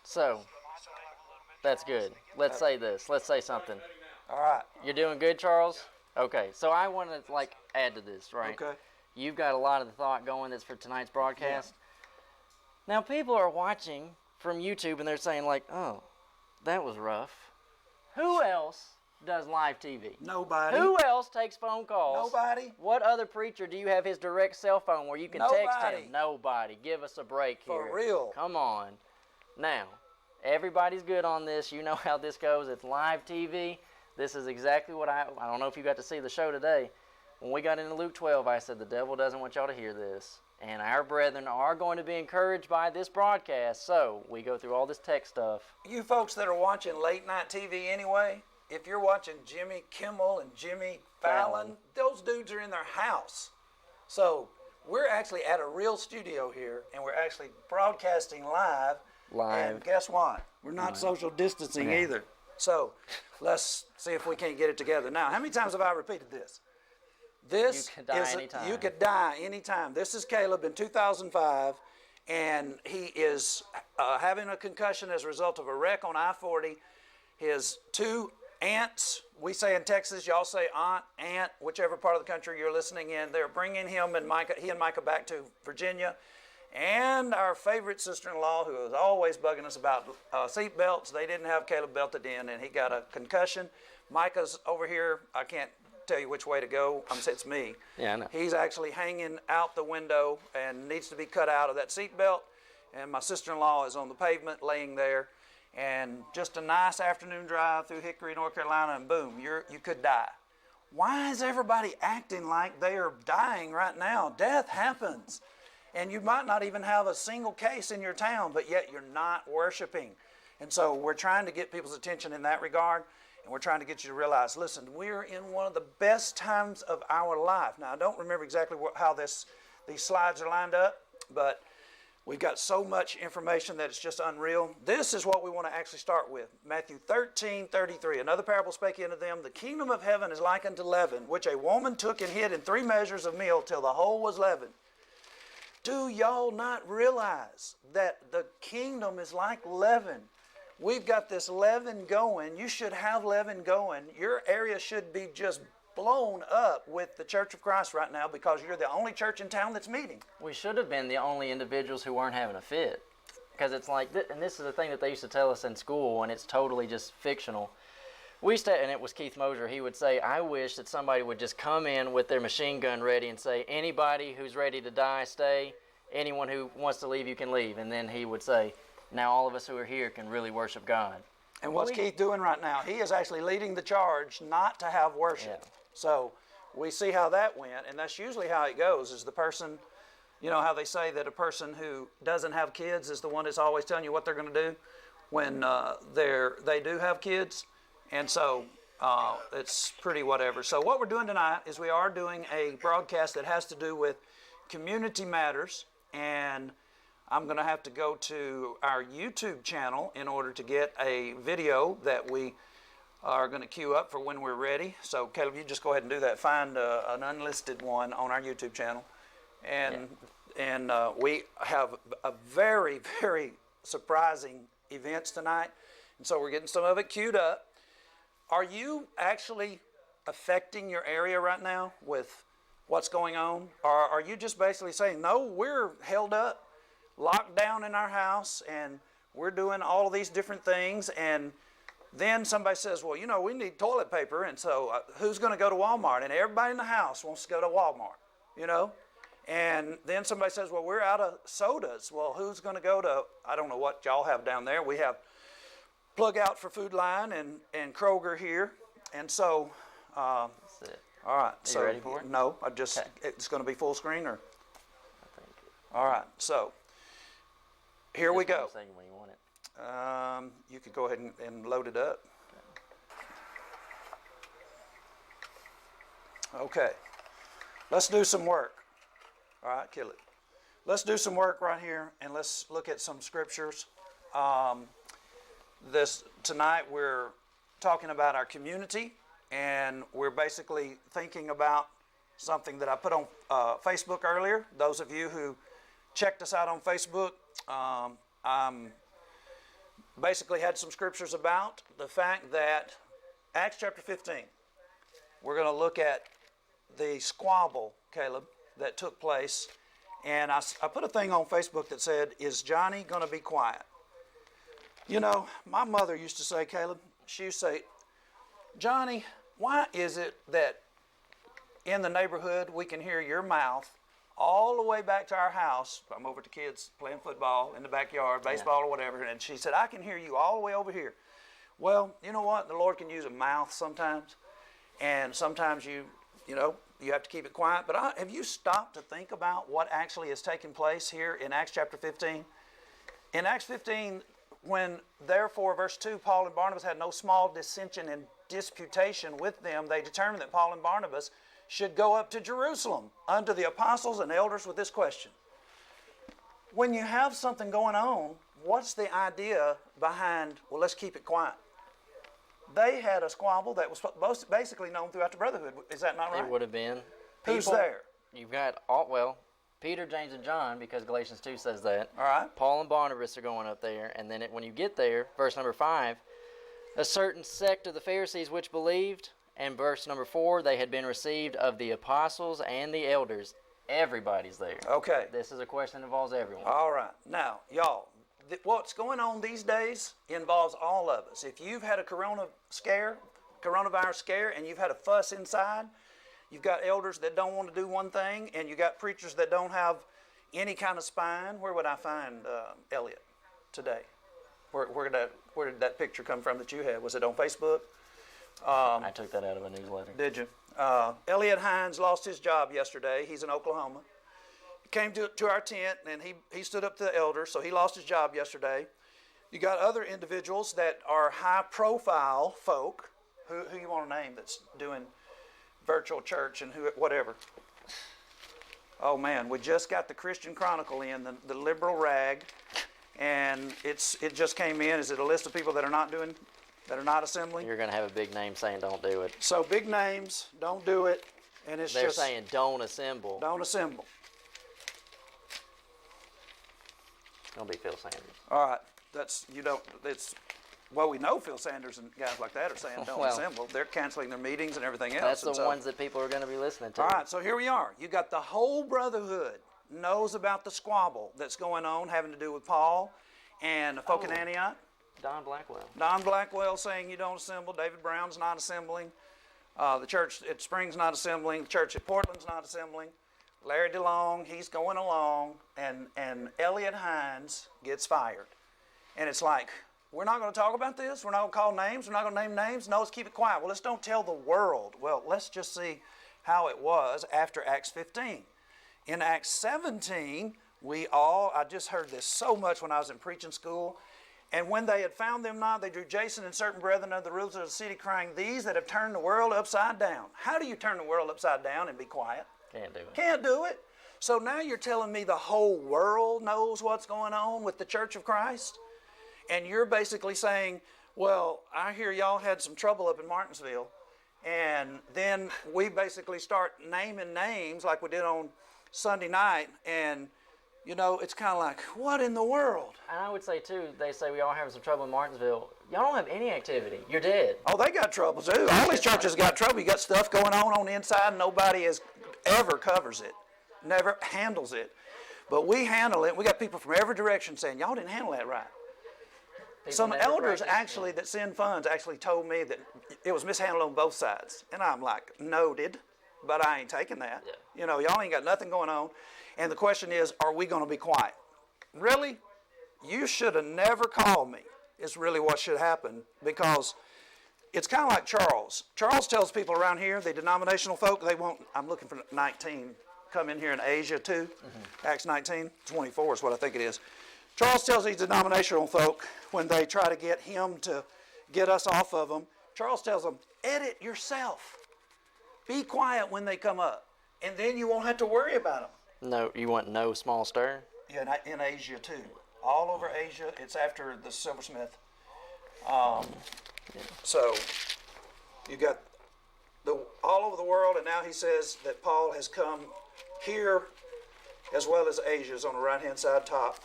So, that's good. Let's say this. Let's say something. All right. You're doing good, Charles? Okay, so I want to, add to this, right? Okay. You've got a lot of the thought going that's for tonight's broadcast. Yeah. Now, people are watching from YouTube, and they're saying, oh, that was rough. Who else does live TV? Nobody. Who else takes phone calls? Nobody. What other preacher do you have his direct cell phone where you can text him? Nobody. Give us a break here. For real. Come on. Now, everybody's good on this. You know how this goes. It's live TV. This is exactly what I don't know if you got to see the show today. When we got into Luke 12, I said the devil doesn't want y'all to hear this. And our brethren are going to be encouraged by this broadcast. So we go through all this tech stuff. You folks that are watching late night TV anyway, if you're watching Jimmy Kimmel and Jimmy Fallon, those dudes are in their house. So we're actually at a real studio here, and we're actually broadcasting live. And guess what? We're not social distancing either. So let's see if we can't get it together. Now, how many times have I repeated this? This you could die anytime. You could die anytime. This is Caleb in 2005, and he is having a concussion as a result of a wreck on I-40. His two aunts, we say in Texas, y'all say aunt, whichever part of the country you're listening in, they're bringing him and he and Micah back to Virginia. And our favorite sister-in-law, who is always bugging us about seat belts, they didn't have Caleb belted in, and he got a concussion. Micah's over here. I can't tell you which way to go. It's me. Yeah, I know. He's actually hanging out the window and needs to be cut out of that seat belt. And my sister-in-law is on the pavement laying there. And just a nice afternoon drive through Hickory, North Carolina, and boom, you could die. Why is everybody acting like they are dying right now? Death happens. And you might not even have a single case in your town, but yet you're not worshiping. And so we're trying to get people's attention in that regard, and we're trying to get you to realize, listen, we're in one of the best times of our life. Now, I don't remember exactly how these slides are lined up, but we've got so much information that it's just unreal. This is what we want to actually start with. Matthew 13:33. Another parable spake he unto them, the kingdom of heaven is like unto leaven, which a woman took and hid in 3 measures of meal till the whole was leavened. Do y'all not realize that the kingdom is like leaven? We've got this leaven going. You should have leaven going. Your area should be just blown up with the Church of Christ right now because you're the only church in town that's meeting. We should have been the only individuals who weren't having a fit. Because it's like, and this is the thing that they used to tell us in school, and it's totally just fictional. We used to, and it was Keith Moser, he would say, I wish that somebody would just come in with their machine gun ready and say, anybody who's ready to die, stay. Anyone who wants to leave, you can leave. And then he would say, now all of us who are here can really worship God. And what's Keith doing right now? He is actually leading the charge not to have worship. Yeah. So we see how that went, and that's usually how it goes, is the person, you know how they say that a person who doesn't have kids is the one that's always telling you what they're going to do when they do have kids. And so it's pretty whatever. So what we're doing tonight is we are doing a broadcast that has to do with community matters, and I'm going to have to go to our YouTube channel in order to get a video that we are going to queue up for when we're ready. So Caleb, you just go ahead and do that. Find an unlisted one on our YouTube channel. And we have a very, very surprising events tonight. And so we're getting some of it queued up. Are you actually affecting your area right now with what's going on? Or are you just basically saying, no, we're held up, locked down in our house, and we're doing all of these different things, and then somebody says, well, you know, we need toilet paper, and so who's going to go to Walmart? And everybody in the house wants to go to Walmart, you know? And then somebody says, well, we're out of sodas. Well, who's going to go to, I don't know what y'all have down there. We have Plug Out for Food Line and Kroger here. And so, that's it. All right. Are you ready for it? No, it's going to be full screen, or? I think. All right. So here we go. When you want it. You could go ahead and load it up. Okay. Let's do some work. All right, kill it. Let's do some work right here, and let's look at some scriptures. Tonight we're talking about our community, and we're basically thinking about something that I put on Facebook earlier. Those of you who checked us out on Facebook, I'm basically had some scriptures about the fact that Acts chapter 15, we're going to look at the squabble, Caleb, that took place. And I put a thing on Facebook that said, is Johnny going to be quiet? You know, my mother used to say, Caleb, she used to say, Johnny, why is it that in the neighborhood we can hear your mouth all the way back to our house? I'm over to kids playing football in the backyard, baseball or whatever, and she said, I can hear you all the way over here. Well, you know what? The Lord can use a mouth sometimes, and sometimes you have to keep it quiet. But have you stopped to think about what actually is taking place here in Acts chapter 15? In Acts 15, when therefore, verse 2, Paul and Barnabas had no small dissension and disputation with them, they determined that Paul and Barnabas should go up to Jerusalem unto the apostles and elders with this question. When you have something going on, what's the idea behind, well, let's keep it quiet? They had a squabble that was basically known throughout the brotherhood. Is that not right? It would have been. Who's there? You've got, Peter, James, and John, because Galatians 2 says that. All right. Paul and Barnabas are going up there. And then when you get there, verse number 5, a certain sect of the Pharisees which believed, and verse number 4, they had been received of the apostles and the elders. Everybody's there. Okay. This is a question that involves everyone. All right. Now, y'all, what's going on these days involves all of us. If you've had a coronavirus scare, and you've had a fuss inside, you've got elders that don't want to do one thing, and you got preachers that don't have any kind of spine. Where would I find Elliot today? Where did that picture come from that you had? Was it on Facebook? I took that out of a newsletter. Did you? Elliot Hines lost his job yesterday. He's in Oklahoma. He came to our tent, and he stood up to the elders, so he lost his job yesterday. You got other individuals that are high-profile folk. Who you want to name that's doing virtual church and whatever? Oh man, we just got the Christian Chronicle in, the liberal rag, and it just came in. Is it a list of people that are not assembling? You're going to have a big name saying don't do it. So big names, don't do it, and They're saying don't assemble. Don't assemble. It's going to be Phil Sanders. All right, well, we know Phil Sanders and guys like that are saying don't assemble. They're canceling their meetings and everything else. That's the ones that people are going to be listening to. All right, so here we are. You got the whole brotherhood knows about the squabble that's going on having to do with Paul and the folk in Antioch. Don Blackwell. Don Blackwell saying you don't assemble. David Brown's not assembling. The church at Springs not assembling. The church at Portland's not assembling. Larry DeLong, he's going along, and Elliot Hines gets fired. And it's like, we're not going to talk about this. We're not going to call names. We're not going to name names. No, let's keep it quiet. Well, let's don't tell the world. Well, let's just see how it was after Acts 15. In Acts 17, I just heard this so much when I was in preaching school. And when they had found them not, they drew Jason and certain brethren of the rulers of the city, crying, these that have turned the world upside down. How do you turn the world upside down and be quiet? Can't do it. Can't do it. So now you're telling me the whole world knows what's going on with the Church of Christ? And you're basically saying, well, I hear y'all had some trouble up in Martinsville. And then we basically start naming names like we did on Sunday night. And, it's kind of like, what in the world? And I would say, too, they say we all having some trouble in Martinsville. Y'all don't have any activity. You're dead. Oh, they got trouble, too. All these churches got trouble. You got stuff going on the inside, and nobody ever covers it, never handles it. But we handle it. We got people from every direction saying, y'all didn't handle that right. Some elders actually that send funds actually told me that it was mishandled on both sides. And I'm like, noted, but I ain't taking that. Yeah. Y'all ain't got nothing going on. And the question is, are we going to be quiet? Really? You should have never called me is really what should happen, because it's kind of like Charles. Charles tells people around here, the denominational folk, they won't, I'm looking for 19, come in here in Asia too. Mm-hmm. Acts 19, 24 is what I think it is. Charles tells these denominational folk, when they try to get him to get us off of them, Charles tells them, edit yourself. Be quiet when they come up, and then you won't have to worry about them. No, you want no small stir? Yeah, in Asia too. All over Asia, it's after the silversmith. So you got all over the world, and now he says that Paul has come here as well as Asia is on the right-hand side top.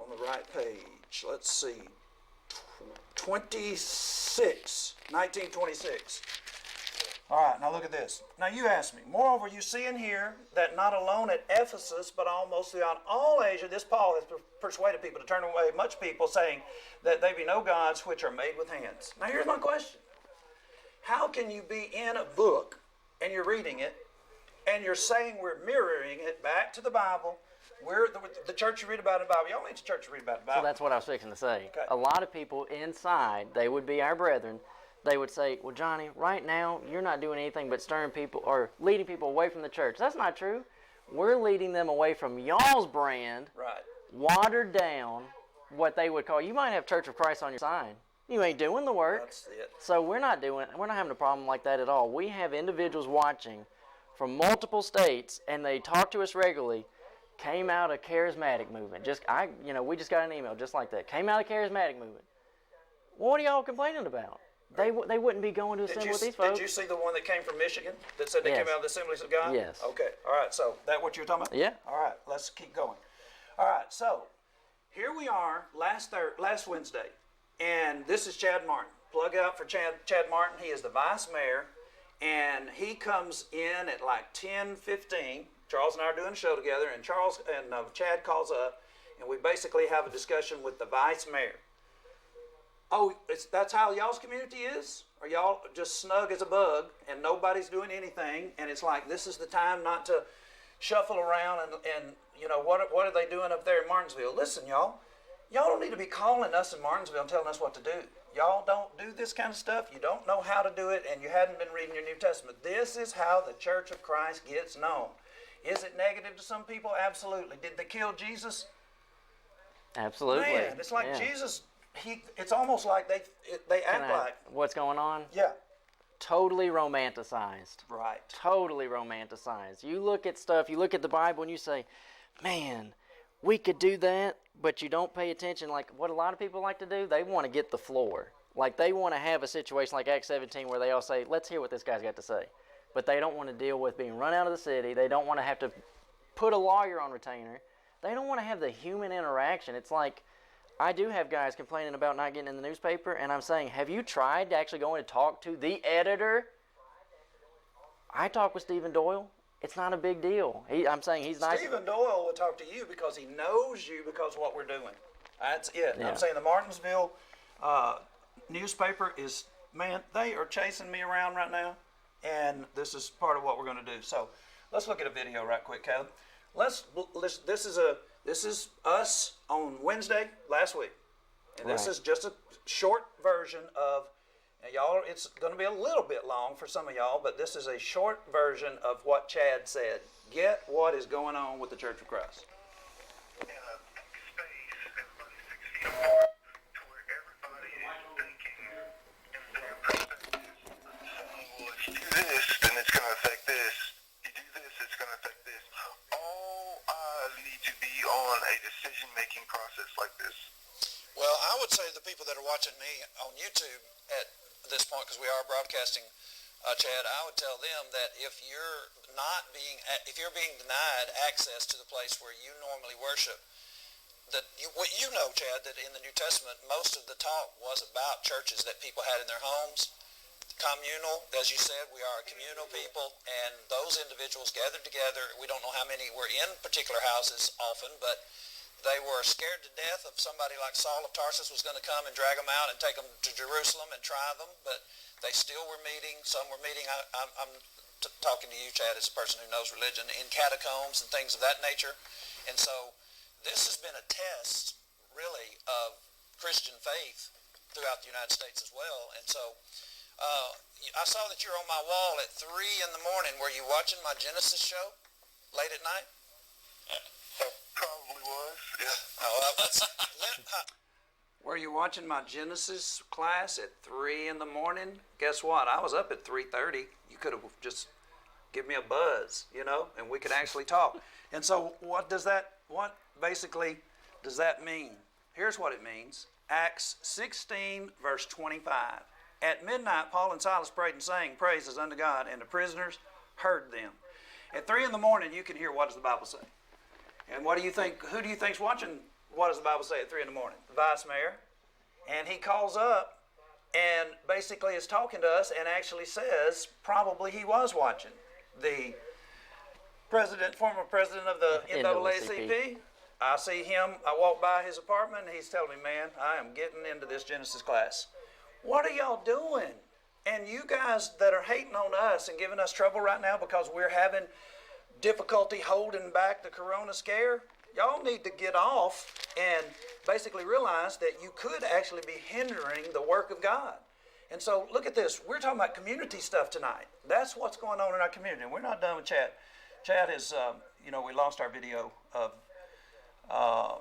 On the right page. page, let's see, 1926. All right, now look at this. Now you asked me, moreover, you see in here that not alone at Ephesus, but almost throughout all Asia, this Paul has persuaded people to turn away much people, saying that they be no gods which are made with hands. Now here's my question. How can you be in a book, and you're reading it, and you're saying we're mirroring it back to the Bible? We're the church you read about in the Bible. Y'all ain't the church you read about in the Bible. So that's what I was fixing to say. Okay. A lot of people inside, they would be our brethren, they would say, well, Johnny, right now, you're not doing anything but stirring people or leading people away from the church. That's not true. We're leading them away from y'all's brand, Right. watered down, what they would call, you might have Church of Christ on your sign. You ain't doing the work. That's it. So we're not having a problem like that at all. We have individuals watching from multiple states, and they talk to us regularly, came out of charismatic movement. We just got an email just like that. Came out of charismatic movement. What are y'all complaining about? They wouldn't be going to assemble with these folks. Did you see the one that came from Michigan that said they Yes. came out of the Assemblies of God? Yes. Okay. All right. So that what you're talking about? Yeah. All right. Let's keep going. All right. So here we are last Wednesday, and this is Chad Martin. Plug out for Chad Martin. He is the vice mayor, and he comes in at like 10:15. Charles and I are doing a show together, and Chad calls up, and we basically have a discussion with the vice mayor. Oh, that's how y'all's community is? Are y'all just snug as a bug and nobody's doing anything, and it's like this is the time not to shuffle around and what are they doing up there in Martinsville? Listen, y'all don't need to be calling us in Martinsville and telling us what to do. Y'all don't do this kind of stuff. You don't know how to do it, and you hadn't been reading your New Testament. This is how the Church of Christ gets known. Is it negative to some people? Absolutely. Did they kill Jesus? Absolutely. Man, it's like Jesus. It's almost like they act like what's going on. Yeah. Totally romanticized. Right. Totally romanticized. You look at stuff. You look at the Bible, and you say, "Man, we could do that," but you don't pay attention. Like what a lot of people like to do, they want to get the floor. Like they want to have a situation like Acts 17 where they all say, "Let's hear what this guy's got to say," but they don't want to deal with being run out of the city. They don't want to have to put a lawyer on retainer. They don't want to have the human interaction. It's like. I do have guys complaining about not getting in the newspaper, and I'm saying, have you tried to actually go in and talk to the editor? I talk with Stephen Doyle. It's not a big deal. I'm saying he's nice. Stephen Doyle will talk to you because he knows you because of what we're doing. That's it. Yeah. I'm saying the Martinsville newspaper is, man, they are chasing me around right now, and this is part of what we're going to do. So let's look at a video right quick, Caleb. This is us on Wednesday last week. And this is just a short version of, y'all, it's going to be a little bit long for some of y'all, but this is a short version of what Chad said. Get what is going on with the Church of Christ. In a space, everybody's 6 feet apart, to where everybody is thinking in their perspective. Well, if you do this, then it's going to affect this. You do this, it's going to affect this. All eyes need to be on a decision-making process like this. Well, I would say to the people that are watching me on YouTube at this point, because we are broadcasting, Chad, I would tell them that if you're being denied access to the place where you normally worship, Chad, that in the New Testament, most of the talk was about churches that people had in their homes. Communal, as you said, we are a communal people, and those individuals gathered together. We don't know how many were in particular houses often, but they were scared to death of somebody like Saul of Tarsus was going to come and drag them out and take them to Jerusalem and try them, but they still were meeting. Some were meeting, I'm talking to you, Chad, as a person who knows religion, in catacombs and things of that nature. And so this has been a test, really, of Christian faith throughout the United States as well. And so I saw that you're on my wall at 3 in the morning. Were you watching my Genesis show late at night? Probably was, yeah. Were you watching my Genesis class at 3 in the morning? Guess what? I was up at 3:30. You could have just given me a buzz, and we could actually talk. And so what basically does that mean? Here's what it means. Acts 16, verse 25. At midnight, Paul and Silas prayed and sang praises unto God, and the prisoners heard them. At 3 in the morning, you can hear what does the Bible say. And what do you think? Who do you think's watching what does the Bible say at 3 in the morning? The vice mayor. And he calls up and basically is talking to us and actually says probably he was watching. The former president of the NAACP. I see him, I walk by his apartment and he's telling me, man, I am getting into this Genesis class. What are y'all doing? And you guys that are hating on us and giving us trouble right now because we're having difficulty holding back the corona scare, y'all need to get off and basically realize that you could actually be hindering the work of God. And so look at this. We're talking about community stuff tonight. That's what's going on in our community. And we're not done with Chad. Chad is, we lost our video of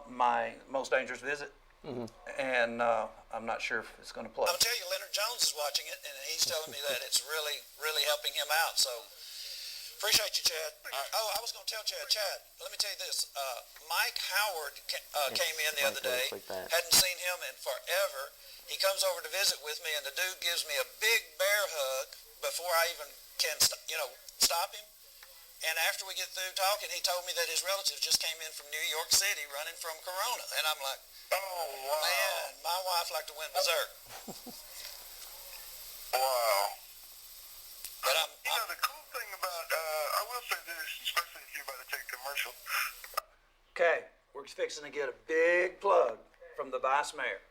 my most dangerous visit. Mm-hmm. And I'm not sure if it's going to play. I'll tell you, Leonard Jones is watching it, and he's telling me that it's really, really helping him out. So appreciate you, Chad. Oh, I was going to tell Chad, let me tell you this. Mike Howard came in the other day. Hadn't seen him in forever. He comes over to visit with me, and the dude gives me a big bear hug before I even can, stop him. And after we get through talking, he told me that his relative just came in from New York City running from Corona. And I'm like, oh, wow. Man, my wife like to win berserk. Wow. But the cool thing about, I will say this, especially if you're about to take a commercial. Okay, we're fixing to get a big plug from the vice mayor.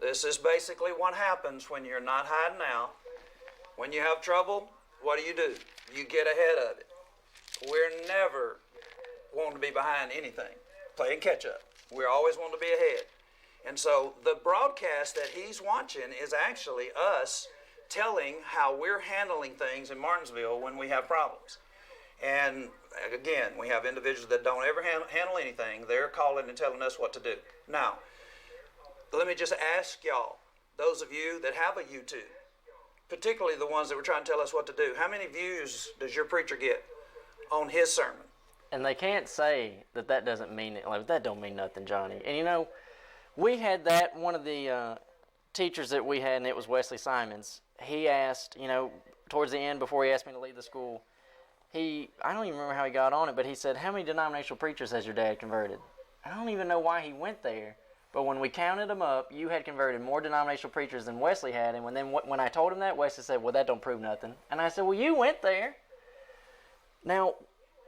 This is basically what happens when you're not hiding out. When you have trouble, what do? You get ahead of it. We're never wanting to be behind anything, playing catch up. We're always wanting to be ahead. And so the broadcast that he's watching is actually us telling how we're handling things in Martinsville when we have problems. And again, we have individuals that don't ever handle anything. They're calling and telling us what to do. Now, let me just ask y'all, those of you that have a YouTube, particularly the ones that were trying to tell us what to do, how many views does your preacher get on his sermon? And they can't say that doesn't mean it. Like, that don't mean nothing, Johnny. And we had that, one of the teachers that we had, and it was Wesley Simons. He asked, towards the end, before he asked me to lead the school, I don't even remember how he got on it, but he said, how many denominational preachers has your dad converted? I don't even know why he went there. But when we counted them up, you had converted more denominational preachers than Wesley had. And when I told him that, Wesley said, well, that don't prove nothing. And I said, well, you went there. Now,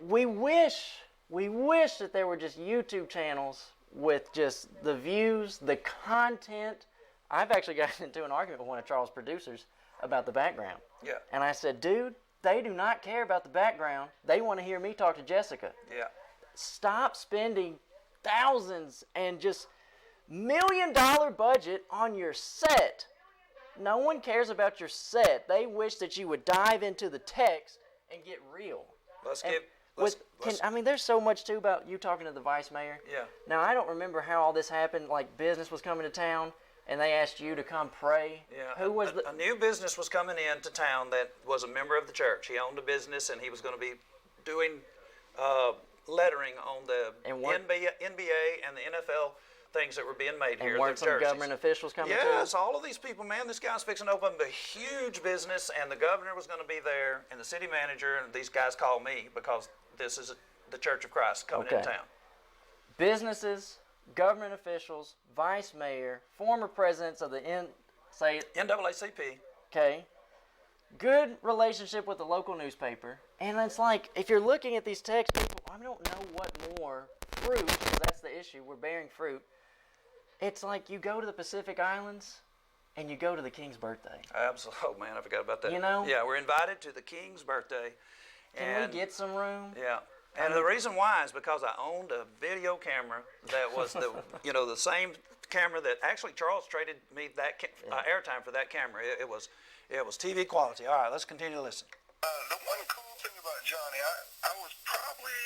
we wish that there were just YouTube channels with just the views, the content. I've actually gotten into an argument with one of Charles' producers about the background. Yeah. And I said, dude, they do not care about the background. They want to hear me talk to Jessica. Yeah. Stop spending thousands and just $1 million budget on your set. No one cares about your set. They wish that you would dive into the text and get real. There's so much too about you talking to the vice mayor. Yeah. Now, I don't remember how all this happened. Like, business was coming to town, and they asked you to come pray. Yeah. Who was a new business was coming into town that was a member of the church. He owned a business, and he was going to be doing lettering on the NBA and the NFL things that were being made here. And weren't some government officials coming too? Yes, all of these people, man. This guy's fixing to open a huge business, and the governor was going to be there, and the city manager, and these guys called me because this is the Church of Christ coming in town. Businesses, government officials, vice mayor, former presidents of the NAACP. Okay. Good relationship with the local newspaper. And it's like, if you're looking at these texts, people, I don't know what more fruit, because that's the issue. We're bearing fruit. It's like you go to the Pacific Islands and you go to the king's birthday. Absolutely. Oh, man, I forgot about that. Yeah, we're invited to the king's birthday. Can we get some room? Yeah. And the reason why is because I owned a video camera that was the same camera that actually Charles traded me that airtime for that camera. It was TV quality. All right, let's continue to listen. The one cool thing about Johnny, I was probably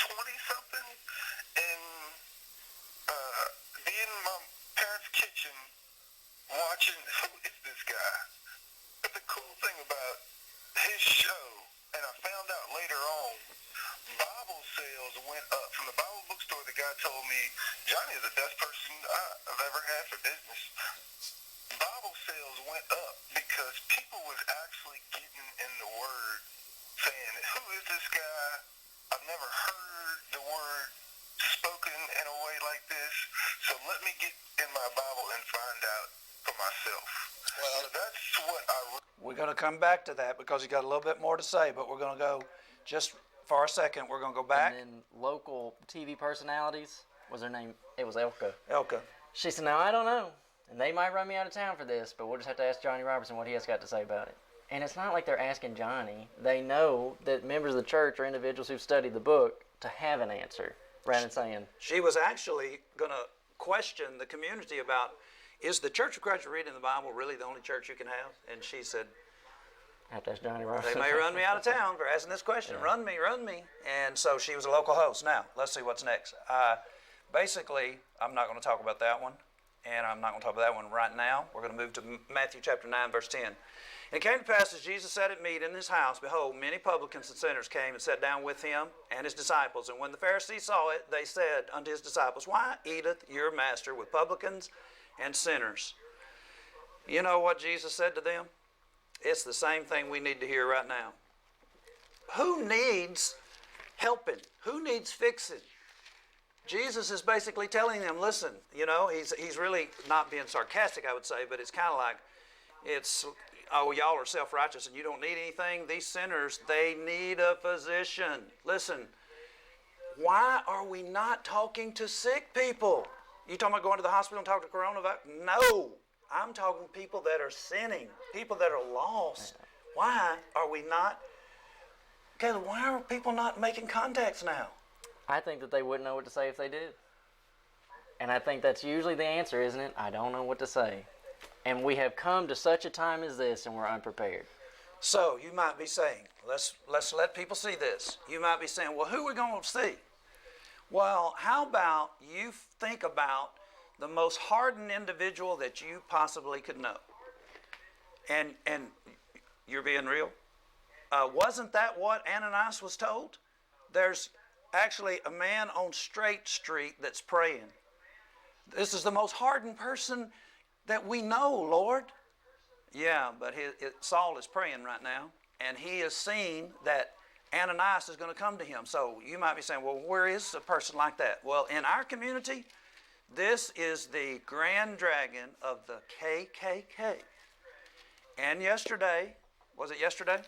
20-something and be in my parents' kitchen watching, who is this guy? But the cool thing about his show, and I found out later on, Bible sales went up. From the Bible bookstore, the guy told me, Johnny is the best person I've ever had for business. Bible sales went up because people was actually getting in the Word, saying, who is this guy? I've never heard the word let me get in my Bible and find out for myself. Well, That's what I. We're going to come back to that because you got a little bit more to say, but we're going to go just for a second. We're going to go back. And then local TV personalities, was her name? It was Elka. Elka. She said, "Now I don't know, and they might run me out of town for this, but we'll just have to ask Johnny Robertson what he has got to say about it." And it's not like they're asking Johnny. They know that members of the church are individuals who've studied the book to have an answer, rather than saying, She was actually going to question the community about, is the Church of Christ reading the Bible really the only church you can have? And she said, I have to ask Johnny Robertson. they may run me out of town for asking this question. Yeah. Run me. And so she was a local host. Now, let's see what's next. Basically, I'm not going to talk about that one, and I'm not going to talk about that one right now. We're going to move to Matthew chapter 9, verse 10. And it came to pass, as Jesus sat at meat in his house, behold, many publicans and sinners came and sat down with him and his disciples. And when the Pharisees saw it, they said unto his disciples, Why eateth your master with publicans and sinners? You know what Jesus said to them? It's the same thing we need to hear right now. Who needs helping? Who needs fixing? Jesus is basically telling them, listen, you know, he's really not being sarcastic, I would say, but it's kind of like, oh, y'all are self-righteous and you don't need anything. These sinners, they need a physician. Listen, why are we not talking to sick people? You talking about going to the hospital and talking to coronavirus? No, I'm talking people that are sinning, people that are lost. Why are we not? Okay, why are people not making contacts now? I think that they wouldn't know what to say if they did. And I think that's usually the answer, isn't it? I don't know what to say. And we have come to such a time as this, and we're unprepared. So you might be saying, let's let people see this. You might be saying, well, who are we going to see? Well, how about you think about the most hardened individual that you possibly could know? And you're being real? Wasn't that what Ananias was told? There's actually a man on Straight Street that's praying. This is the most hardened person that we know, Lord. Yeah, but Saul is praying right now, and he has seen that Ananias is going to come to him. So you might be saying, well, where is a person like that? Well, in our community, this is the grand dragon of the KKK. And yesterday, was it yesterday?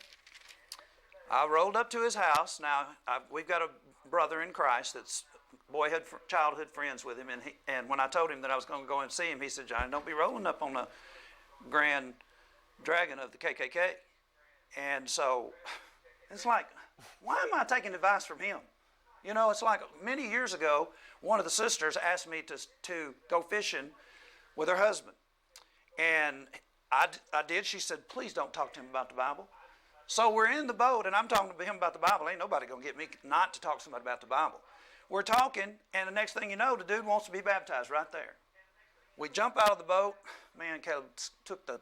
I rolled up to his house. Now, we've got a brother in Christ that's childhood friends with him, and when I told him that I was going to go and see him, he said, Johnny, don't be rolling up on the grand dragon of the KKK. And so it's like, why am I taking advice from him? You know, it's like many years ago, one of the sisters asked me to go fishing with her husband. And I did. She said, please don't talk to him about the Bible. So we're in the boat, and I'm talking to him about the Bible. Ain't nobody going to get me not to talk to somebody about the Bible. We're talking, and the next thing you know, the dude wants to be baptized right there. We jump out of the boat. Man, Caleb took the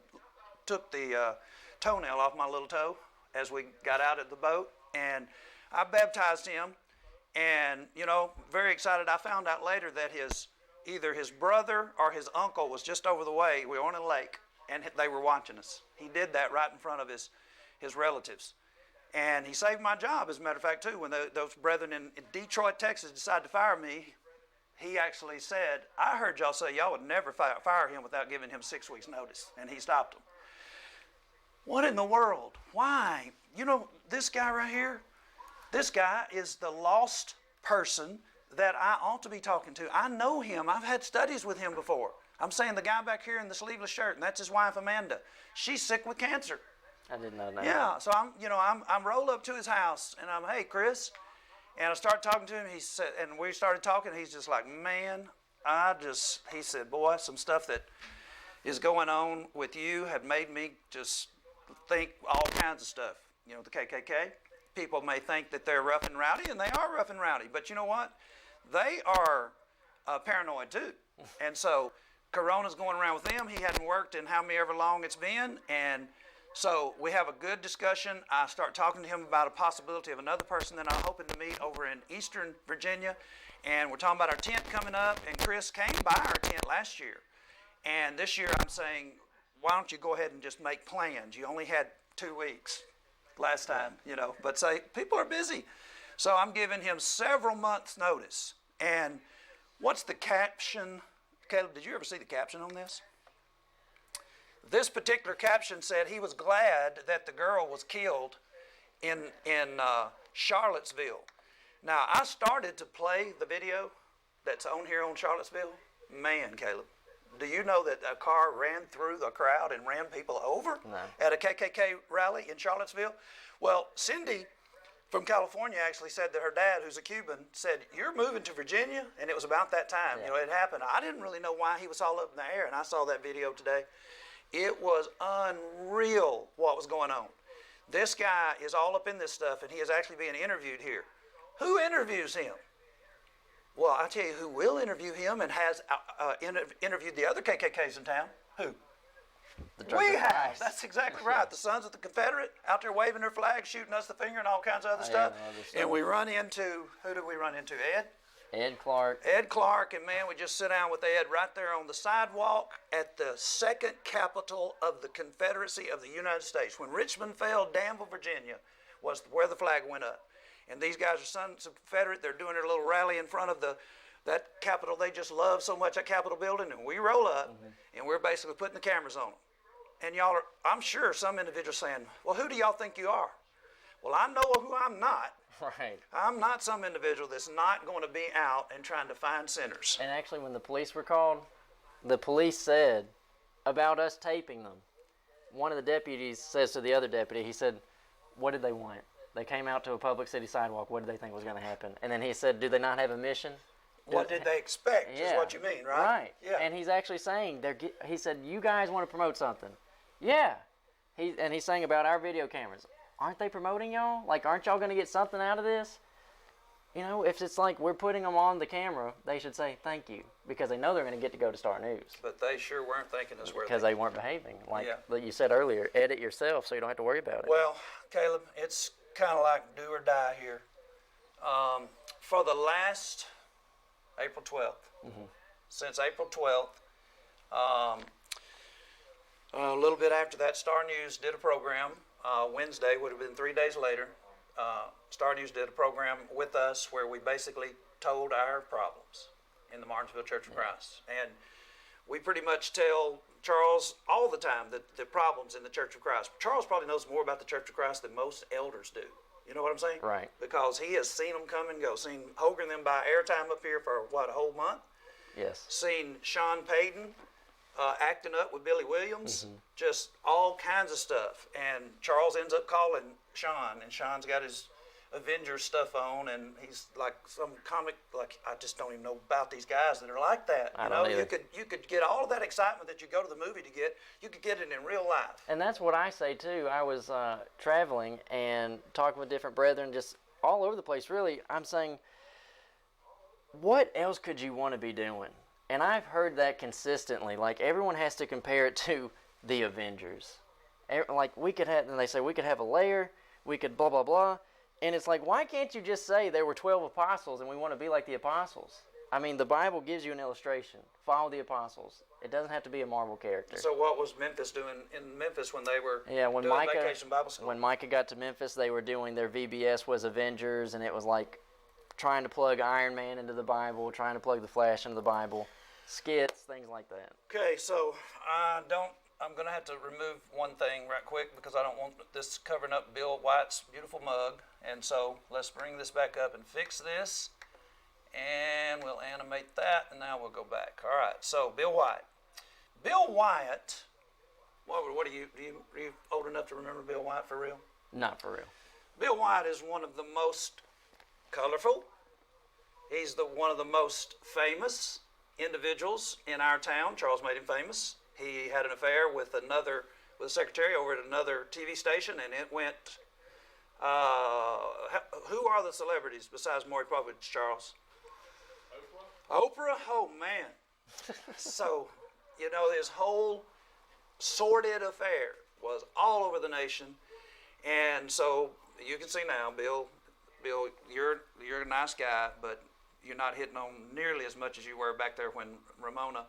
toenail off my little toe as we got out of the boat, and I baptized him. And, you know, very excited. I found out later that either his brother or his uncle was just over the way. We were on a lake, and they were watching us. He did that right in front of his relatives. And he saved my job, as a matter of fact, too. When those brethren in Detroit, Texas decided to fire me, he actually said, I heard y'all say y'all would never fire him without giving him 6 weeks' notice. And he stopped them. What in the world? Why? You know, this guy right here, this guy is the lost person that I ought to be talking to. I know him. I've had studies with him before. I'm saying the guy back here in the sleeveless shirt, and that's his wife, Amanda. She's sick with cancer. I didn't know that. Yeah, so I'm rolled up to his house, and I'm, hey, Chris, and I start talking to him. He said, and we started talking. He's just like, man, he said, boy, some stuff that is going on with you have made me just think all kinds of stuff. You know, the KKK. People may think that they're rough and rowdy, and they are rough and rowdy. But you know what? They are paranoid too. And so Corona's going around with them. He hadn't worked in however long it's been, and so we have a good discussion. I start talking to him about a possibility of another person that I'm hoping to meet over in Eastern Virginia. And we're talking about our tent coming up. And Chris came by our tent last year. And this year I'm saying, why don't you go ahead and just make plans? You only had 2 weeks last time, you know. But say, people are busy. So I'm giving him several months' notice. And what's the caption Caleb, did you ever see the caption on this? This particular caption said he was glad that the girl was killed in Charlottesville. Now, I started to play the video that's on here on Charlottesville. Man, Caleb, do you know that a car ran through the crowd and ran people over at a KKK rally in Charlottesville? Well, Cindy from California actually said that her dad, who's a Cuban, said, "You're moving to Virginia?" And it was about that time, it happened. I didn't really know why he was all up in the air, and I saw that video today. It was unreal what was going on. This guy is all up in this stuff, and he is actually being interviewed here. Who interviews him? Well, I'll tell you who will interview him and has interviewed the other KKKs in town. Who? We have. That's exactly right. The Sons of the Confederate out there waving their flag, shooting us the finger and all kinds of other stuff. And we run into, who did we run into, Ed? Ed Clark. Ed Clark, and man, we just sit down with Ed right there on the sidewalk at the second capital of the Confederacy of the United States. When Richmond fell, Danville, Virginia was where the flag went up. And these guys are Sons of Confederate. They're doing their little rally in front of that Capitol they just love so much, that Capitol building. And we roll up, and we're basically putting the cameras on them. And y'all are, I'm sure some individuals saying, well, who do y'all think you are? Well, I know who I'm not. Right. I'm not some individual that's not going to be out and trying to find sinners. And actually, when the police were called, the police said about us taping them. One of the deputies says to the other deputy, he said, what did they want? They came out to a public city sidewalk. What did they think was going to happen? And then he said, do they not have a mission? What did they expect is what you mean, right? Right. Yeah. And he's actually saying, he said, you guys want to promote something. Yeah. He's saying about our video cameras. Aren't they promoting y'all? Like, aren't y'all going to get something out of this? You know, if it's like we're putting them on the camera, they should say thank you because they know they're going to get to go to Star News. But they sure weren't thinking us where because they weren't behaving. Like you said earlier, edit yourself so you don't have to worry about it. Well, Caleb, it's kind of like do or die here. For the last April 12th, since April 12th, a little bit after that, Star News did a program. Wednesday would have been 3 days later. Star News did a program with us where we basically told our problems in the Martinsville Church of Christ. And we pretty much tell Charles all the time the problems in the Church of Christ. Charles probably knows more about the Church of Christ than most elders do. You know what I'm saying? Right. Because he has seen them come and go. Seen Hogan and them buy airtime up here for, a whole month? Yes. Seen Sean Payton acting up with Billy Williams, just all kinds of stuff. And Charles ends up calling Sean, and Sean's got his Avengers stuff on, and he's like some comic, like, I just don't even know about these guys that are like that. You know, you could get all of that excitement that you go to the movie to get, you could get it in real life. And that's what I say too. I was traveling and talking with different brethren, just all over the place, really. I'm saying, what else could you want to be doing? And I've heard that consistently. Like, everyone has to compare it to the Avengers. Like, we could have, and they say we could have a layer, we could blah, blah, blah. And it's like, why can't you just say there were 12 apostles and we want to be like the apostles? I mean, the Bible gives you an illustration. Follow the apostles. It doesn't have to be a Marvel character. So what was Memphis doing in Memphis when they were when doing Vacation Bible School? When Micah got to Memphis, they were doing their VBS was Avengers, and it was like trying to plug Iron Man into the Bible, trying to plug the Flash into the Bible. Skits, things like that. Okay, so I'm going to have to remove one thing right quick because I don't want this covering up Bill Wyatt's beautiful mug. And so let's bring this back up and fix this. And we'll animate that, and now we'll go back. All right, so Bill Wyatt. Bill Wyatt, what are you old enough to remember Bill Wyatt for real? Not for real. Bill Wyatt is one of the most colorful. He's one of the most famous individuals in our town. Charles made him famous. He had an affair with a secretary over at another TV station, and it went. Who are the celebrities besides Maury Povich, Charles? Oprah. Oh man. So, his whole sordid affair was all over the nation, and so you can see now, Bill, you're a nice guy, but you're not hitting on nearly as much as you were back there when Ramona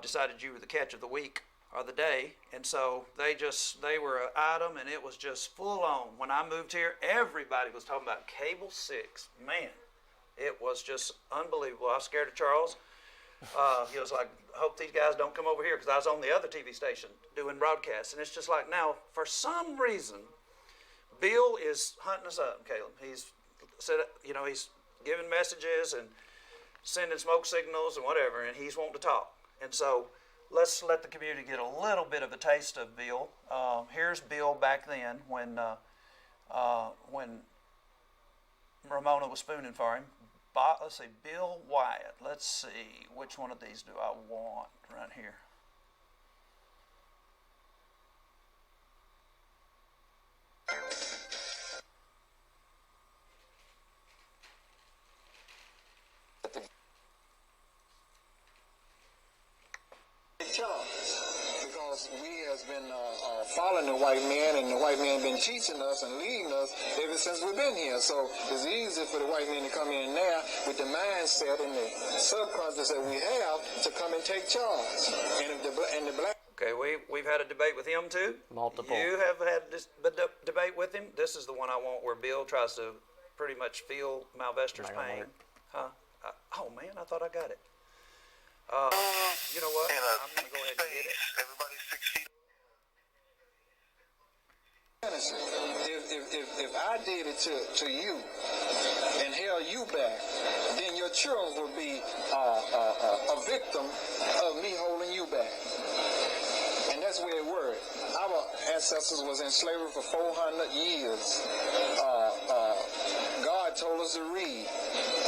decided you were the catch of the week or the day. And so they were an item, and it was just full on. When I moved here, everybody was talking about Cable 6. Man, it was just unbelievable. I was scared of Charles He was like, hope these guys don't come over here, because I was on the other TV station doing broadcasts. And it's just like, now, for some reason, Bill is hunting us up, Caleb. He's said, he's giving messages and sending smoke signals and whatever, and he's wanting to talk. And so let's let the community get a little bit of a taste of Bill. Here's Bill back then when Ramona was spooning for him. Let's see, Bill Wyatt. Let's see, which one of these do I want right here? Because we has been following the white man, and the white man been teaching us and leading us ever since we've been here. So it's easy for the white man to come in now with the mindset and the subconscious that we have to come and take charge. And the black. Okay, we've had a debate with him too. Multiple. You have had this debate with him. This is the one I want, where Bill tries to pretty much feel Malvester's pain. Huh? Oh man, I thought I got it. You know what? I'm going to go ahead and get it. Everybody's 6 feet. If I did it to you and held you back, then your children would be a victim of me holding you back. And that's where it worked. Our ancestors was in slavery for 400 years. God told us to read,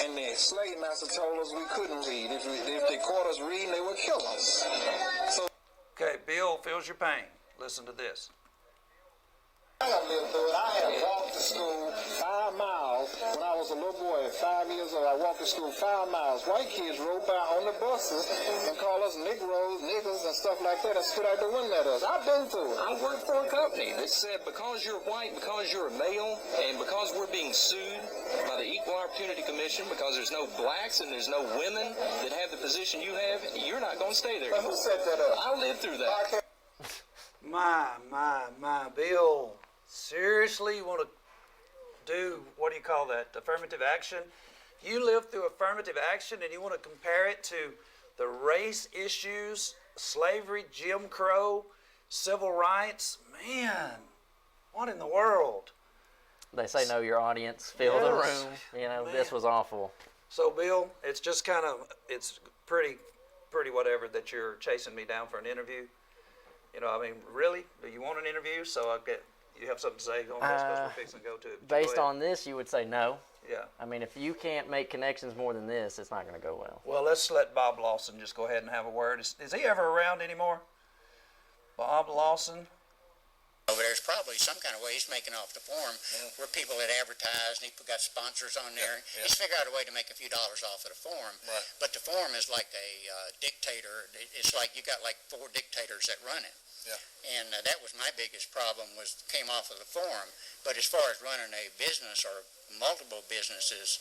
and the slave master told us we couldn't read. If they caught us reading, they would kill us. So, Okay, Bill feels your pain. Listen to this. I have lived through it. I have walked to school 5 miles when I was a little boy at 5 years old. I walked to school 5 miles. White kids rode by on the buses and call us Negroes, niggers, and stuff like that, and spit out the window at us. I've been through it. I work for a company that said because you're white, because you're a male, and because we're being sued by the Equal Opportunity Commission, because there's no blacks and there's no women that have the position you have, you're not going to stay there. Who set that up? I lived through that. My, Bill. Seriously, you want to do, what do you call that, affirmative action? You lived through affirmative action and you want to compare it to the race issues, slavery, Jim Crow, civil rights? Man, what in the world? They say know your audience, fill the Yes. room. Man. This was awful. So, Bill, it's just kind of, it's pretty whatever that you're chasing me down for an interview. I mean, really? Do you want an interview? So you have something to say on this, because we're fixing to go to it. Based on this, you would say no. Yeah. I mean, if you can't make connections more than this, it's not going to go well. Well, let's let Bob Lawson just go ahead and have a word. Is he ever around anymore? Bob Lawson? Over there's probably some kind of way he's making off the forum where people had advertised and he got sponsors on there. He's figured out a way to make a few dollars off of the forum. Right. But the forum is like a dictator. It's like you got like 4 dictators that run it. Yeah. And that was my biggest problem, came off of the forum. But as far as running a business or multiple businesses,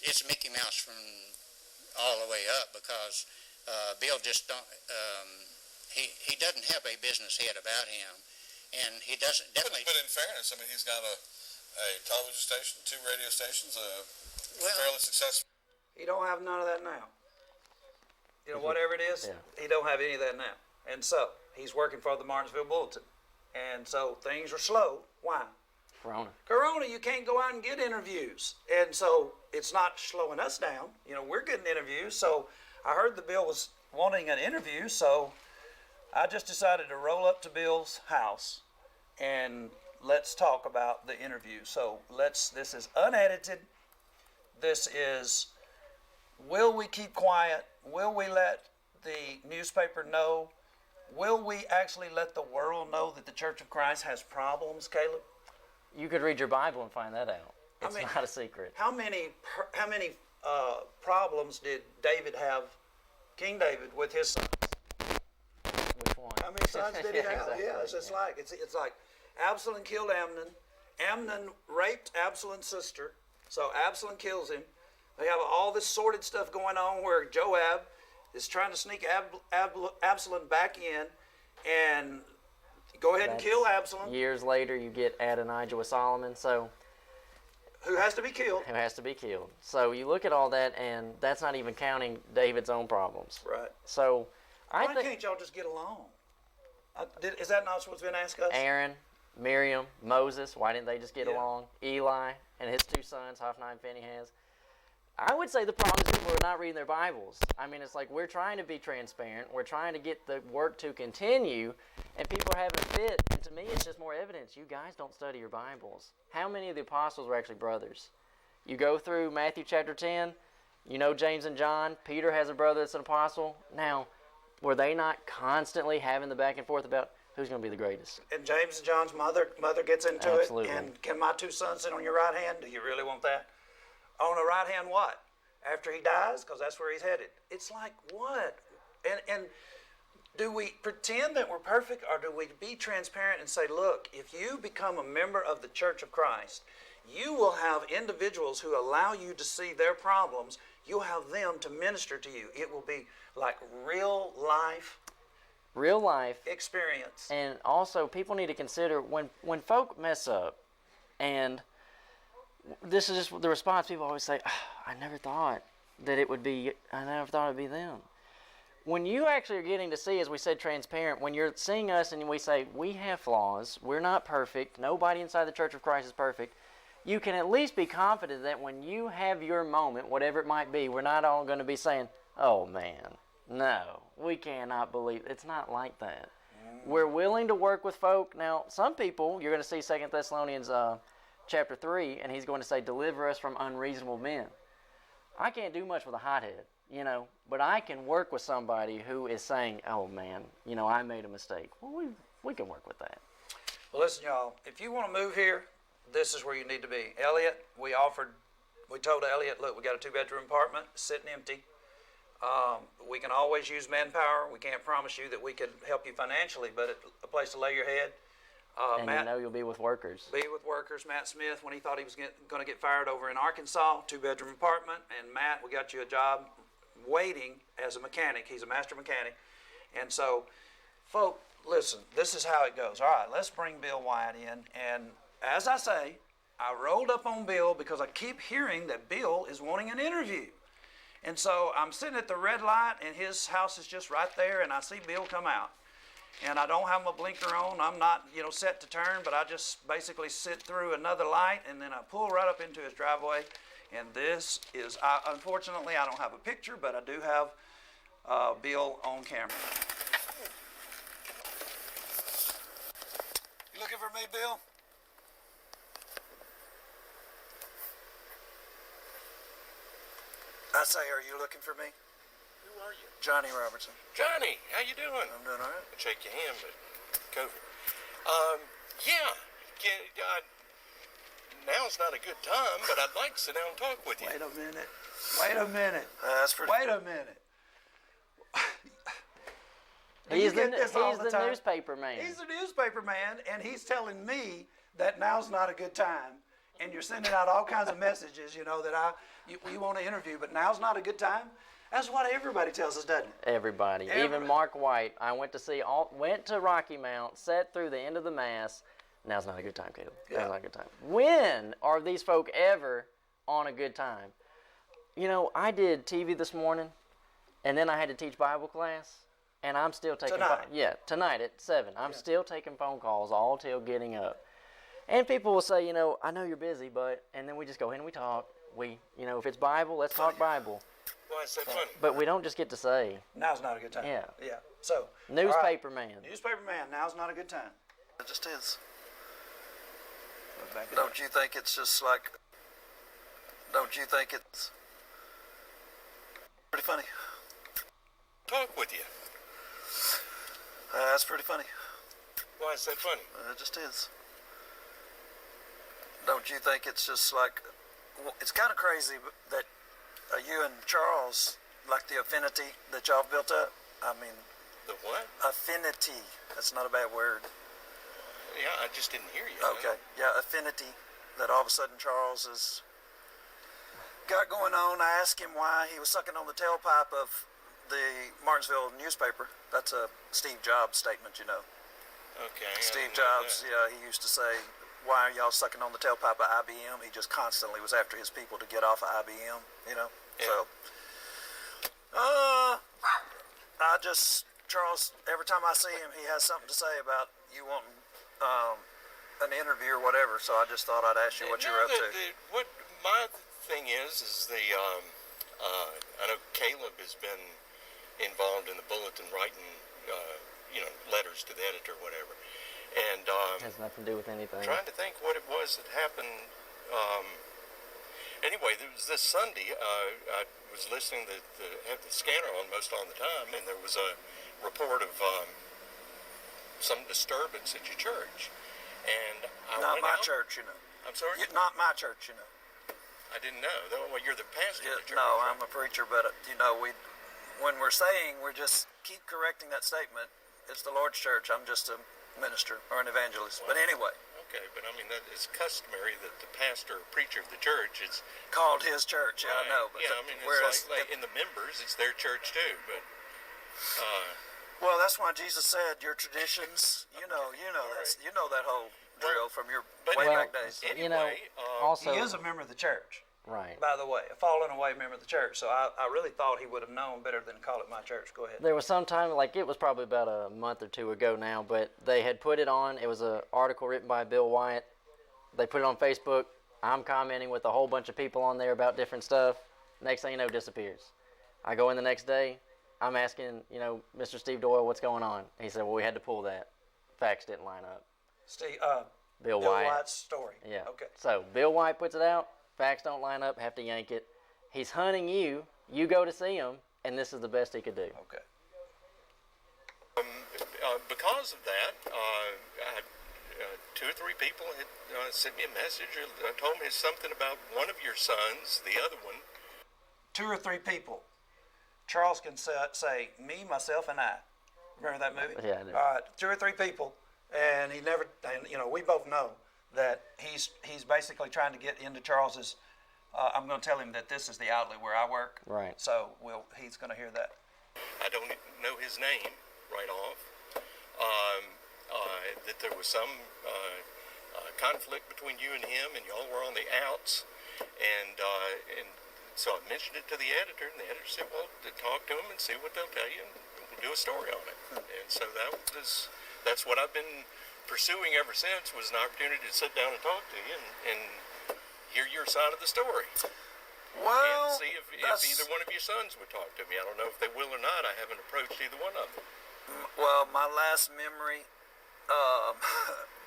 it's Mickey Mouse from all the way up, because Bill just don't. He doesn't have a business head about him, and he doesn't definitely. But in fairness, I mean, he's got a television station, 2 radio stations, fairly successful. He don't have none of that now. Whatever it is, he don't have any of that now. And so, he's working for the Martinsville Bulletin. And so, things are slow. Why? Corona, you can't go out and get interviews. And so, it's not slowing us down. We're getting interviews. So, I heard the Bill was wanting an interview, so I just decided to roll up to Bill's house and let's talk about the interview. So, this is unedited. This is, will we keep quiet? Will we let the newspaper know? Will we actually let the world know that the Church of Christ has problems, Caleb? You could read your Bible and find that out. It's not a secret. How many problems did David have, King David, with his sons? Which one? How many sons did he have? Exactly. Yeah, it's like Absalom killed Amnon. Amnon raped Absalom's sister, so Absalom kills him. They have all this sordid stuff going on where Joab is trying to sneak Absalom back in and go ahead and kill Absalom. Years later, you get Adonijah with Solomon. So Who has to be killed. Who has to be killed. So you look at all that, and that's not even counting David's own problems. Right. So I Why think can't y'all just get along? Is that not what's been asked us? Aaron, Miriam, Moses, why didn't they just get Yeah. along? Eli and his two sons, Hophni and Phinehas. I would say the problem is people are not reading their Bibles. I mean, it's like we're trying to be transparent. We're trying to get the work to continue, and people are having fit. And to me, it's just more evidence. You guys don't study your Bibles. How many of the apostles were actually brothers? You go through Matthew chapter 10, you know James and John. Peter has a brother that's an apostle. Now, were they not constantly having the back and forth about who's going to be the greatest? And James and John's mother gets into Absolutely. it. And can my two sons sit on your right hand? Do you really want that? On the right hand what? After he dies? Because that's where he's headed. It's like, what? And do we pretend that we're perfect, or do we be transparent and say, look, if you become a member of the Church of Christ, you will have individuals who allow you to see their problems. You'll have them to minister to you. It will be like real life experience. And also, people need to consider when folk mess up, and this is just the response people always say, I never thought it would be them. When you actually are getting to see, as we said, transparent, when you're seeing us and we say, we have flaws, we're not perfect, nobody inside the Church of Christ is perfect, you can at least be confident that when you have your moment, whatever it might be, we're not all going to be saying, oh man, no, we cannot believe. It's not like that. We're willing to work with folk. Now, some people, you're going to see 2 Thessalonians chapter 3, and he's going to say, deliver us from unreasonable men. I can't do much with a hothead, but I can work with somebody who is saying, oh man, I made a mistake. Well, we can work with that. Well, listen, y'all, if you want to move here, this is where you need to be. Elliot, we told Elliot, look, we got a 2-bedroom apartment sitting empty. We can always use manpower. We can't promise you that we can help you financially, but a place to lay your head. And Matt, you'll be with workers. Be with workers. Matt Smith, when he thought he was going to get fired over in Arkansas, 2-bedroom apartment. And Matt, we got you a job waiting as a mechanic. He's a master mechanic. And so, folk, listen, this is how it goes. All right, let's bring Bill Wyatt in. And as I say, I rolled up on Bill because I keep hearing that Bill is wanting an interview. And so I'm sitting at the red light, and his house is just right there, and I see Bill come out. And I don't have my blinker on. I'm not, set to turn, but I just basically sit through another light, and then I pull right up into his driveway. And this is, unfortunately, I don't have a picture, but I do have Bill on camera. You looking for me, Bill? I say, are you looking for me? Who are you? Johnny Robertson. Johnny, how you doing? I'm doing all right. I'd shake your hand, but COVID. Now's not a good time, but I'd like to sit down and talk with you. Wait a minute. That's pretty. Wait a minute. He's the time. newspaper man. He's the newspaper man, and he's telling me that now's not a good time. And you're sending out all kinds of messages, that you want to interview, but now's not a good time. That's what everybody tells us, doesn't it? Everybody. Even Mark White. I went to Rocky Mount, sat through the end of the Mass. Now's not a good time, Caleb. Now's not a good time. When are these folk ever on a good time? I did TV this morning, and then I had to teach Bible class, and I'm still taking tonight at 7. I'm still taking phone calls all till getting up. And people will say, I know you're busy, but, and then we just go ahead and we talk. If it's Bible, let's talk Bible. Why is that funny? But we don't just get to say. Now's not a good time. Yeah. Yeah. So. Newspaper man. Newspaper man, now's not a good time. It just is. Back it up. Don't you think it's pretty funny? Talk with you. That's pretty funny. Why is that funny? It just is. Don't you think it's kind of crazy that you and Charles, like the affinity that y'all built up? I mean, the what? Affinity. That's not a bad word. Yeah, I just didn't hear you. Okay. Yeah, affinity that all of a sudden Charles has got going on. I asked him why he was sucking on the tailpipe of the Martinsville newspaper. That's a Steve Jobs statement, Okay. Steve Jobs, he used to say, why are y'all sucking on the tailpipe of IBM? He just constantly was after his people to get off of IBM, you know? Yeah. So, Charles, every time I see him, he has something to say about you wanting an interview or whatever, so I just thought I'd ask you what you're up to. What my thing is I know Caleb has been involved in the bulletin writing, letters to the editor, whatever. And Has nothing to do with anything. trying to think what it was that happened. Anyway, there was this Sunday. I was listening to have the scanner on most all the time, and there was a report of some disturbance at your church. And Not my church, you know. I'm sorry. Not my church, you know. I didn't know. Well, you're the pastor of the church. No, I'm a preacher, but when we're saying, we're just keep correcting that statement. It's the Lord's church. I'm just a minister or an evangelist. But anyway. Okay, but I mean, that it's customary that the pastor or preacher of the church is called his church. Yeah, right. I know. But yeah, I mean, whereas it's like in the members, it's their church too. But well, that's why Jesus said, "Your traditions." You know that. You know that whole drill from your way back days. Anyway, also He is a member of the church. right. By the way, a fallen away member of the church. So I really thought he would have known better than to call it my church. Go ahead. There was some time, like it was probably about a month or two ago now, but they had put it on. It was an article written by Bill Wyatt. They put it on Facebook. I'm commenting with a whole bunch of people on there about different stuff. Next thing you know, disappears. I go in the next day. I'm asking, Mr. Steve Doyle, what's going on? He said, well, we had to pull that. Facts didn't line up. Bill Wyatt. Wyatt's story. Yeah. Okay. So Bill White puts it out. Facts don't line up. Have to yank it. He's hunting you. You go to see him, and this is the best he could do. Okay. because of that, two or three people had sent me a message or told me something about one of your sons, the other one. Two or three people. Charles can say me, myself, and I. Remember that movie? Yeah, I do. Two or three people, and we both know that he's basically trying to get into Charles's. I'm going to tell him that this is the outlet where I work. Right. So he's going to hear that. I don't know his name right off. That there was some conflict between you and him, and y'all were on the outs, and so I mentioned it to the editor, and the editor said, "Well, talk to them and see what they'll tell you, and we'll do a story on it." And so that's what I've been pursuing ever since, was an opportunity to sit down and talk to you and hear your side of the story. Well, and see if either one of your sons would talk to me. I don't know if they will or not. I haven't approached either one of them. Well, my last memory,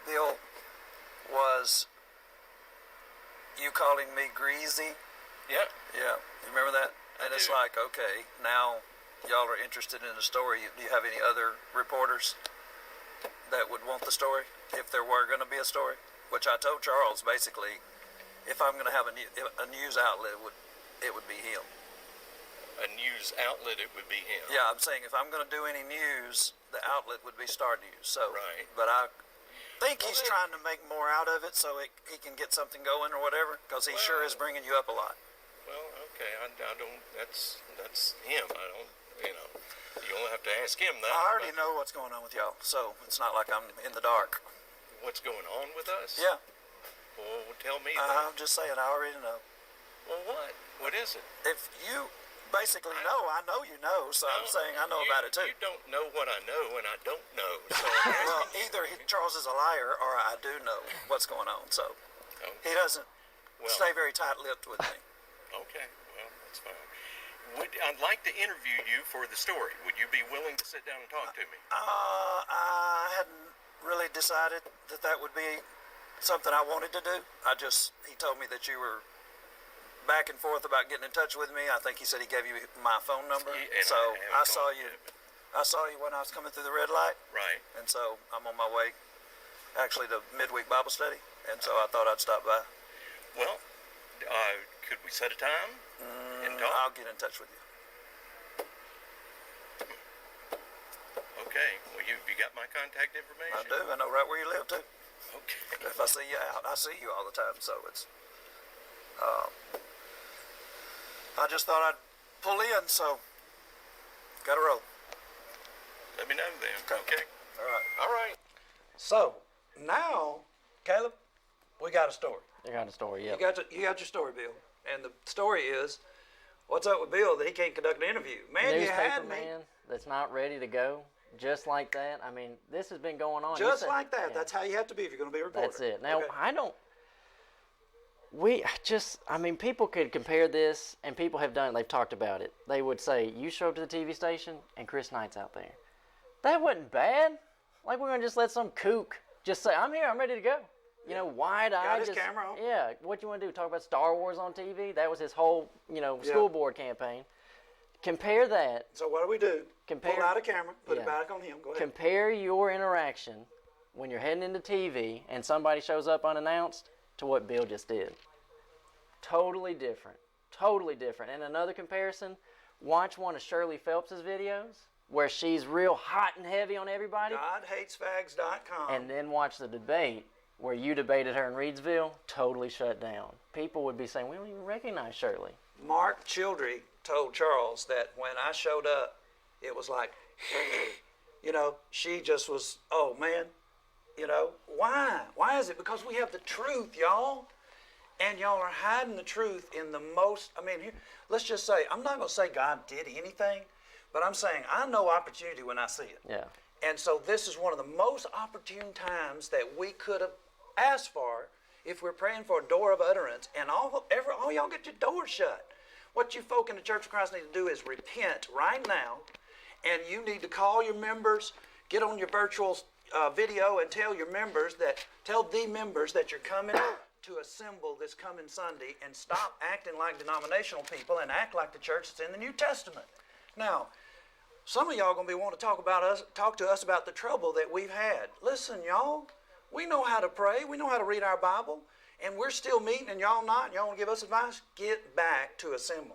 Bill, was you calling me greasy. Yeah. Yeah, you remember that? And it's like, okay, now y'all are interested in the story. Do you have any other reporters that would want the story, if there were going to be a story? Which I told Charles, basically, if I'm going to have a news outlet, it would be him. A news outlet, it would be him. Yeah, I'm saying if I'm going to do any news, the outlet would be Star News. So, right. But I think he's trying to make more out of it so he can get something going or whatever, because he sure is bringing you up a lot. Well, okay, I don't. That's him. I don't. You only have to ask him that. I already know what's going on with y'all, so it's not like I'm in the dark. What's going on with us? Yeah. Well, tell me. I'm just saying, I already know. Well, what? What is it? If you basically know, I know you know, so I'm saying I know about it too. You don't know what I know, and I don't know. So well, either Charles is a liar, or I do know what's going on. So he doesn't stay very tight-lipped with me. Okay, well, that's fine. I'd like to interview you for the story. Would you be willing to sit down and talk to me? I hadn't really decided that would be something I wanted to do. He told me that you were back and forth about getting in touch with me. I think he said he gave you my phone number. So I saw you when I was coming through the red light. Right. And so I'm on my way, actually, to midweek Bible study. And so I thought I'd stop by. Well, could we set a time and talk? I'll get in touch with you. Okay. Well, you got my contact information? I do. I know right where you live, too. Okay. If I see you out, I see you all the time. So it's... I just thought I'd pull in, so gotta roll. Let me know then. Okay. All right. All right. So now, Caleb, we got a story. You got a story, yeah. You got your story, Bill. And the story is, what's up with Bill that he can't conduct an interview? Man, you had me. Man that's not ready to go, just like that. I mean, this has been going on. Just like that. Yeah. That's how you have to be if you're going to be a reporter. That's it. Now, Okay. people could compare this, and people have done it. They've talked about it. They would say, you show up to the TV station, and Chris Knight's out there. That wasn't bad. Like, we're going to just let some kook just say, I'm here, I'm ready to go. You know, wide-eyed. Got his camera on. Yeah, what you want to do, talk about Star Wars on TV? That was his whole, school board campaign. Compare that. So what do? Pull out a camera, put it back on him. Go ahead. Compare your interaction when you're heading into TV and somebody shows up unannounced to what Bill just did. Totally different. Totally different. And another comparison, watch one of Shirley Phelps's videos where she's real hot and heavy on everybody. GodHatesFags.com. And then watch the debate where you debated her in Reidsville, totally shut down. People would be saying, we don't even recognize Shirley. Mark Childry told Charles that when I showed up, it was like, she just was, oh man, why? Why is it? Because we have the truth, y'all. And y'all are hiding the truth in the most, here, let's just say, I'm not going to say God did anything, but I'm saying I know opportunity when I see it. Yeah. And so this is one of the most opportune times that we could have asked for if we're praying for a door of utterance. And all y'all get your doors shut. What you folk in the Church of Christ need to do is repent right now. And you need to call your members, get on your virtual video and tell the members that you're coming to assemble this coming Sunday, and stop acting like denominational people and act like the church that's in the New Testament. Now, some of y'all going to be wanting to talk to us about the trouble that we've had. Listen, y'all, we know how to pray. We know how to read our Bible. And we're still meeting and y'all not. And y'all want to give us advice? Get back to assembling.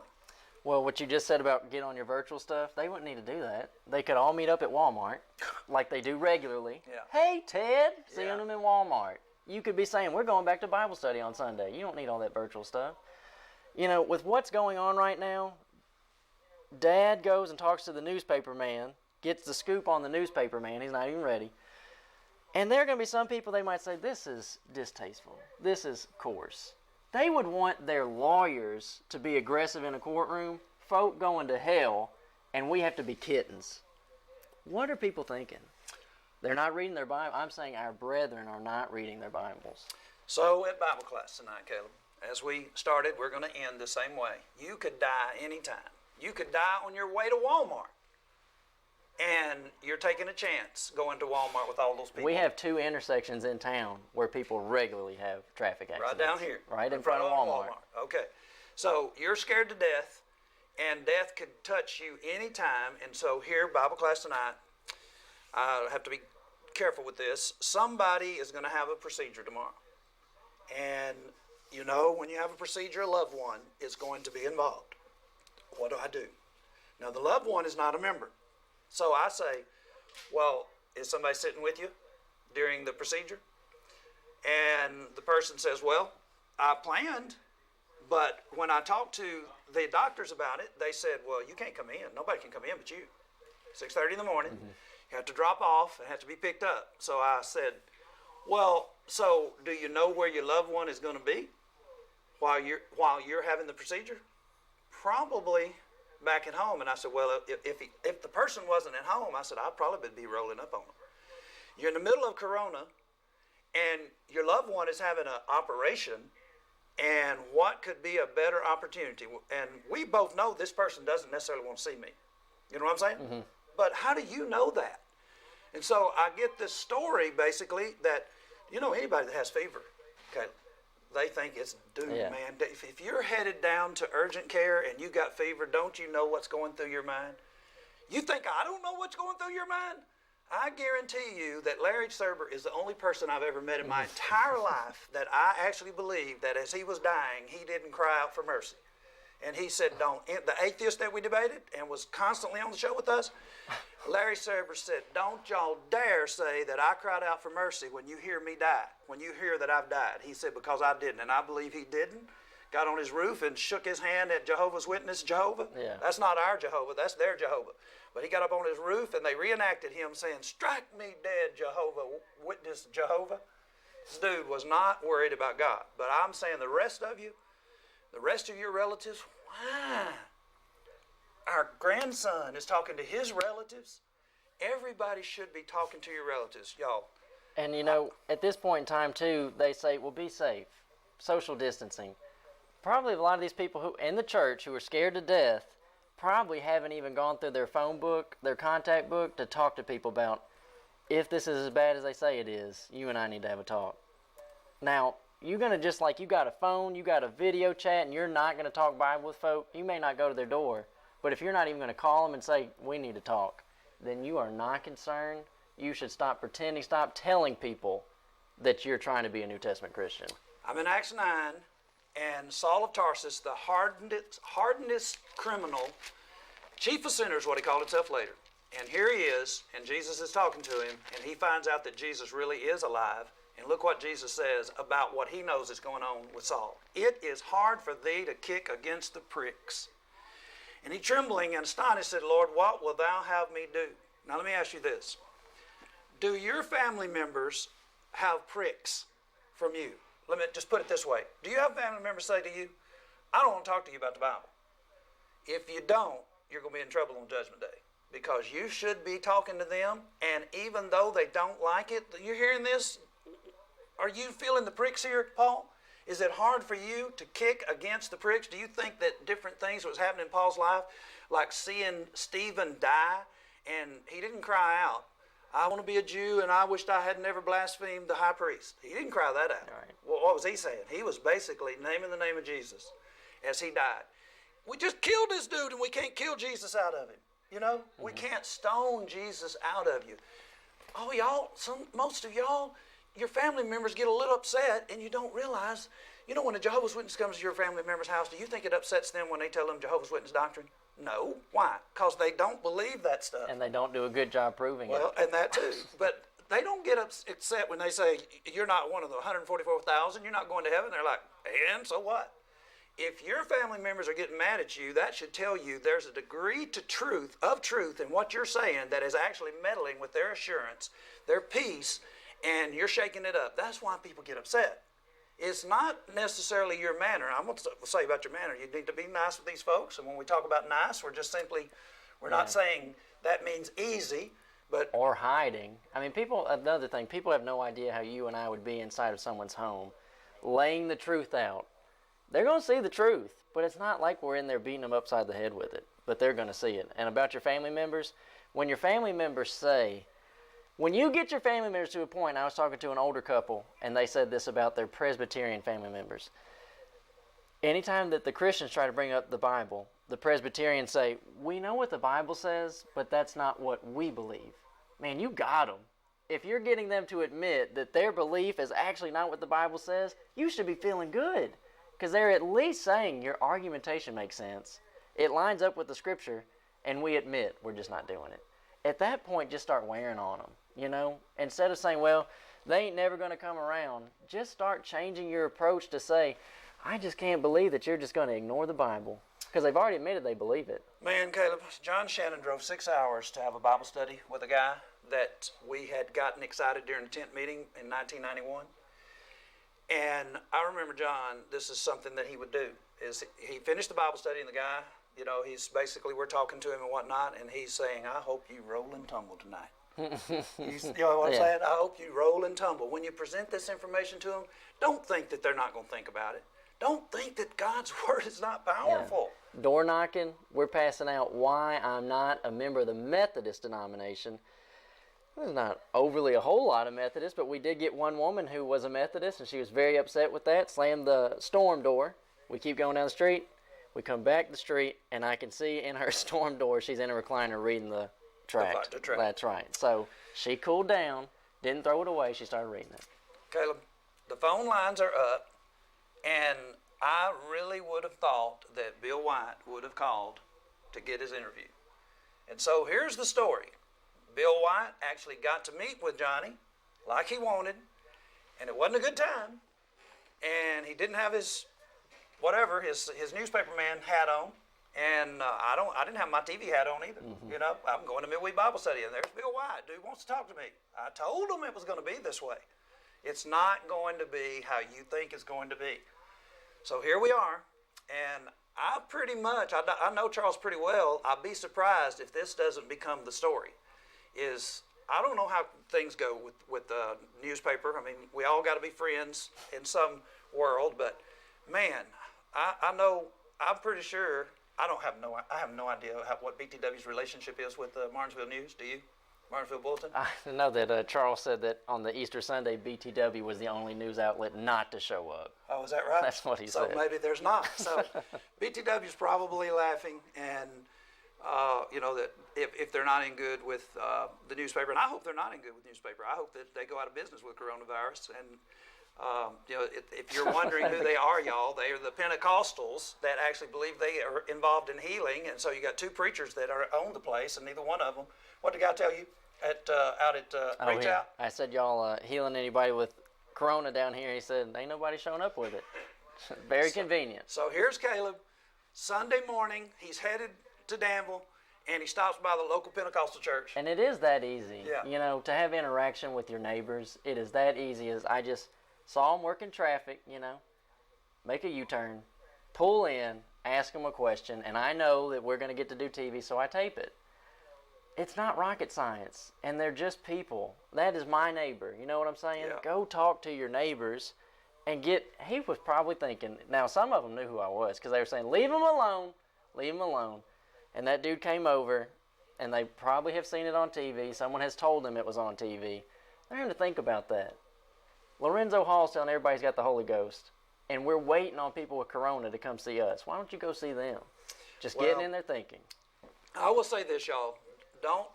Well, what you just said about get on your virtual stuff, they wouldn't need to do that. They could all meet up at Walmart like they do regularly. Yeah. Hey, Ted, seeing them in Walmart. You could be saying, we're going back to Bible study on Sunday. You don't need all that virtual stuff. With what's going on right now, Dad goes and talks to the newspaper man, gets the scoop on the newspaper man. He's not even ready. And there are going to be some people, they might say, this is distasteful. This is coarse. They would want their lawyers to be aggressive in a courtroom, folk going to hell, and we have to be kittens. What are people thinking? They're not reading their Bible. I'm saying our brethren are not reading their Bibles. So at Bible class tonight, Caleb, as we started, we're going to end the same way. You could die anytime. You could die on your way to Walmart. And you're taking a chance going to Walmart with all those people. We have 2 intersections in town where people regularly have traffic accidents. Right down here. Right in front of Walmart. Okay. So you're scared to death, and death could touch you anytime. And so here, Bible class tonight, I have to be careful with this. Somebody is going to have a procedure tomorrow. And when you have a procedure, a loved one is going to be involved. What do I do? Now, the loved one is not a member. So I say, well, is somebody sitting with you during the procedure? And the person says, well, I planned, but when I talked to the doctors about it, they said, well, you can't come in. Nobody can come in but you. 6:30 in the morning. Mm-hmm. You have to drop off and have to be picked up. So I said, well, so do you know where your loved one is going to be while you're having the procedure? Probably back at home. And I said, well, if the person wasn't at home, I said, I'd probably be rolling up on them. You're in the middle of Corona, and your loved one is having an operation, and what could be a better opportunity? And we both know this person doesn't necessarily want to see me. You know what I'm saying? Mm-hmm. But how do you know that? And so I get this story, basically, that, anybody that has fever, okay, they think it's doom, man. If you're headed down to urgent care and you got fever, don't you know what's going through your mind? You think I don't know what's going through your mind? I guarantee you that Larry Serber is the only person I've ever met in my entire life that I actually believe that as he was dying, he didn't cry out for mercy. And he said, don't. The atheist that we debated and was constantly on the show with us, Larry Serber said, don't y'all dare say that I cried out for mercy when you hear me die, when you hear that I've died. He said, because I didn't. And I believe he didn't. Got on his roof and shook his hand at Jehovah's Witness Jehovah. Yeah. That's not our Jehovah. That's their Jehovah. But he got up on his roof and they reenacted him saying, strike me dead, Jehovah Witness Jehovah. This dude was not worried about God. But I'm saying the rest of you, the rest of your relatives, why? Our grandson is talking to his relatives. Everybody should be talking to your relatives, y'all. And you know, at this point in time too, they say, well, be safe, social distancing. Probably a lot of these people who in the church who are scared to death probably haven't even gone through their phone book, their contact book to talk to people about, if this is as bad as they say it is, you and I need to have a talk. Now, you're going to just like you got a phone, you got a video chat, and you're not going to talk Bible with folk, you may not go to their door. But if you're not even going to call them and say, we need to talk, then you are not concerned. You should stop pretending, stop telling people that you're trying to be a New Testament Christian. I'm in Acts 9, and Saul of Tarsus, the hardenedest criminal, chief of sinners, what he called himself later. And here he is, and Jesus is talking to him, and he finds out that Jesus really is alive. And look what Jesus says about what he knows is going on with Saul. It is hard for thee to kick against the pricks. And he, trembling and astonished, said, Lord, what wilt thou have me do? Now let me ask you this. Do your family members have pricks from you? Let me just put it this way. Do you have family members say to you, I don't want to talk to you about the Bible? If you don't, you're going to be in trouble on Judgment Day. Because you should be talking to them, and even though they don't like it, you're hearing this? Are you feeling the pricks here, Paul? Is it hard for you to kick against the pricks? Do you think that different things was happening in Paul's life, like seeing Stephen die, and he didn't cry out, I want to be a Jew and I wished I had never blasphemed the high priest. He didn't cry that out. Right. Well, what was he saying? He was basically naming the name of Jesus as he died. We just killed this dude and we can't kill Jesus out of him. You know, we can't stone Jesus out of you. Oh, y'all, most of y'all, your family members get a little upset and you don't realize, you know, when a Jehovah's Witness comes to your family member's house, do you think it upsets them when they tell them Jehovah's Witness doctrine? No. Why? Because they don't believe that stuff. And they don't do a good job proving it. Well, and that too. But they don't get upset when they say, you're not one of the 144,000, you're not going to heaven. They're like, and so what? If your family members are getting mad at you, that should tell you there's a degree of truth in what you're saying that is actually meddling with their assurance, their peace, and you're shaking it up. That's why people get upset. It's not necessarily your manner. I'm going to say about your manner, you need to be nice with these folks. And when we talk about nice, we're not saying that means easy, but... Or hiding. I mean, another thing, people have no idea how you and I would be inside of someone's home, laying the truth out. They're going to see the truth, but it's not like we're in there beating them upside the head with it, but they're going to see it. And about your family members, when your family members say, when you get your family members to a point, I was talking to an older couple, and they said this about their Presbyterian family members. Anytime that the Christians try to bring up the Bible, the Presbyterians say, we know what the Bible says, but that's not what we believe. Man, you got them. If you're getting them to admit that their belief is actually not what the Bible says, you should be feeling good. Because they're at least saying your argumentation makes sense. It lines up with the Scripture, and we admit we're just not doing it. At that point, just start wearing on them, you know? Instead of saying, well, they ain't never going to come around, just start changing your approach to say, I just can't believe that you're just going to ignore the Bible. Because they've already admitted they believe it. Man, Caleb, John Shannon drove 6 hours to have a Bible study with a guy that we had gotten excited during the tent meeting in 1991. And I remember John, this is something that he would do, is he finished the Bible study and the guy, you know, he's basically, we're talking to him and whatnot, and he's saying, I hope you roll and tumble tonight. You know what I'm saying? I hope you roll and tumble. When you present this information to them, don't think that they're not going to think about it. Don't think that God's Word is not powerful. Yeah. Door knocking, we're passing out why I'm not a member of the Methodist denomination. There's not overly a whole lot of Methodists, but we did get one woman who was a Methodist, and she was very upset with that, slammed the storm door. We keep going down the street. We come back the street, and I can see in her storm door, she's in a recliner reading the tract. The tract. That's right. So she cooled down, didn't throw it away. She started reading it. Caleb, the phone lines are up, and I really would have thought that Bill Wyatt would have called to get his interview. And so here's the story. Bill Wyatt actually got to meet with Johnny like he wanted, and it wasn't a good time. And he didn't have his newspaper man hat on, and I didn't have my TV hat on either. Mm-hmm. You know, I'm going to midweek Bible study, and there's Bill Wyatt. Dude wants to talk to me. I told him it was going to be this way. It's not going to be how you think it's going to be. So here we are, and I pretty much, I know Charles pretty well. I'd be surprised if this doesn't become the story. I don't know how things go with the newspaper. I mean, we all got to be friends in some world, but man, I know, I'm pretty sure, I have no idea what BTW's relationship is with the Martinsville News. Do you? Martinsville Bulletin? I know that Charles said that on the Easter Sunday, BTW was the only news outlet not to show up. Oh, is that right? That's what he said. So maybe there's not. So BTW's probably laughing, and that if they're not in good with the newspaper, and I hope they're not in good with the newspaper. I hope that they go out of business with coronavirus. And if you're wondering who they are, y'all, they are the Pentecostals that actually believe they are involved in healing. And so you got two preachers that own the place, and neither one of them. What did the guy tell you out at Reach Out? I said, y'all healing anybody with corona down here? He said, ain't nobody showing up with it. Very convenient. So here's Caleb. Sunday morning, he's headed to Danville, and he stops by the local Pentecostal church. And it is that easy. Yeah. To have interaction with your neighbors, it is that easy. As I just saw him working traffic, make a U-turn, pull in, ask him a question, and I know that we're going to get to do TV, so I tape it. It's not rocket science, and they're just people. That is my neighbor. You know what I'm saying? Yeah. Go talk to your neighbors and he was probably thinking, now some of them knew who I was because they were saying, leave him alone, leave him alone. And that dude came over, and they probably have seen it on TV. Someone has told them it was on TV. They're having to think about that. Lorenzo Hall's telling everybody he's got the Holy Ghost, and we're waiting on people with corona to come see us. Why don't you go see them? Just getting in there thinking. I will say this, y'all. Don't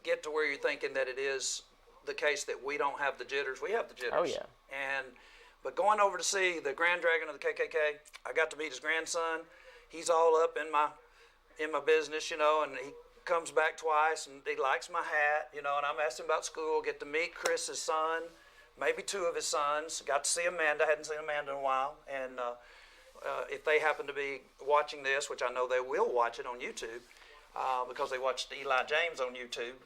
get to where you're thinking that it is the case that we don't have the jitters. We have the jitters. Oh, yeah. But going over to see the Grand Dragon of the KKK, I got to meet his grandson. He's all up in my business, and he comes back twice, and he likes my hat, and I'm asking about school. Get to meet Chris's son, maybe two of his sons. Got to see Amanda. Hadn't seen Amanda in a while. And if they happen to be watching this, which I know they will watch it on YouTube, because they watched Eli James on YouTube.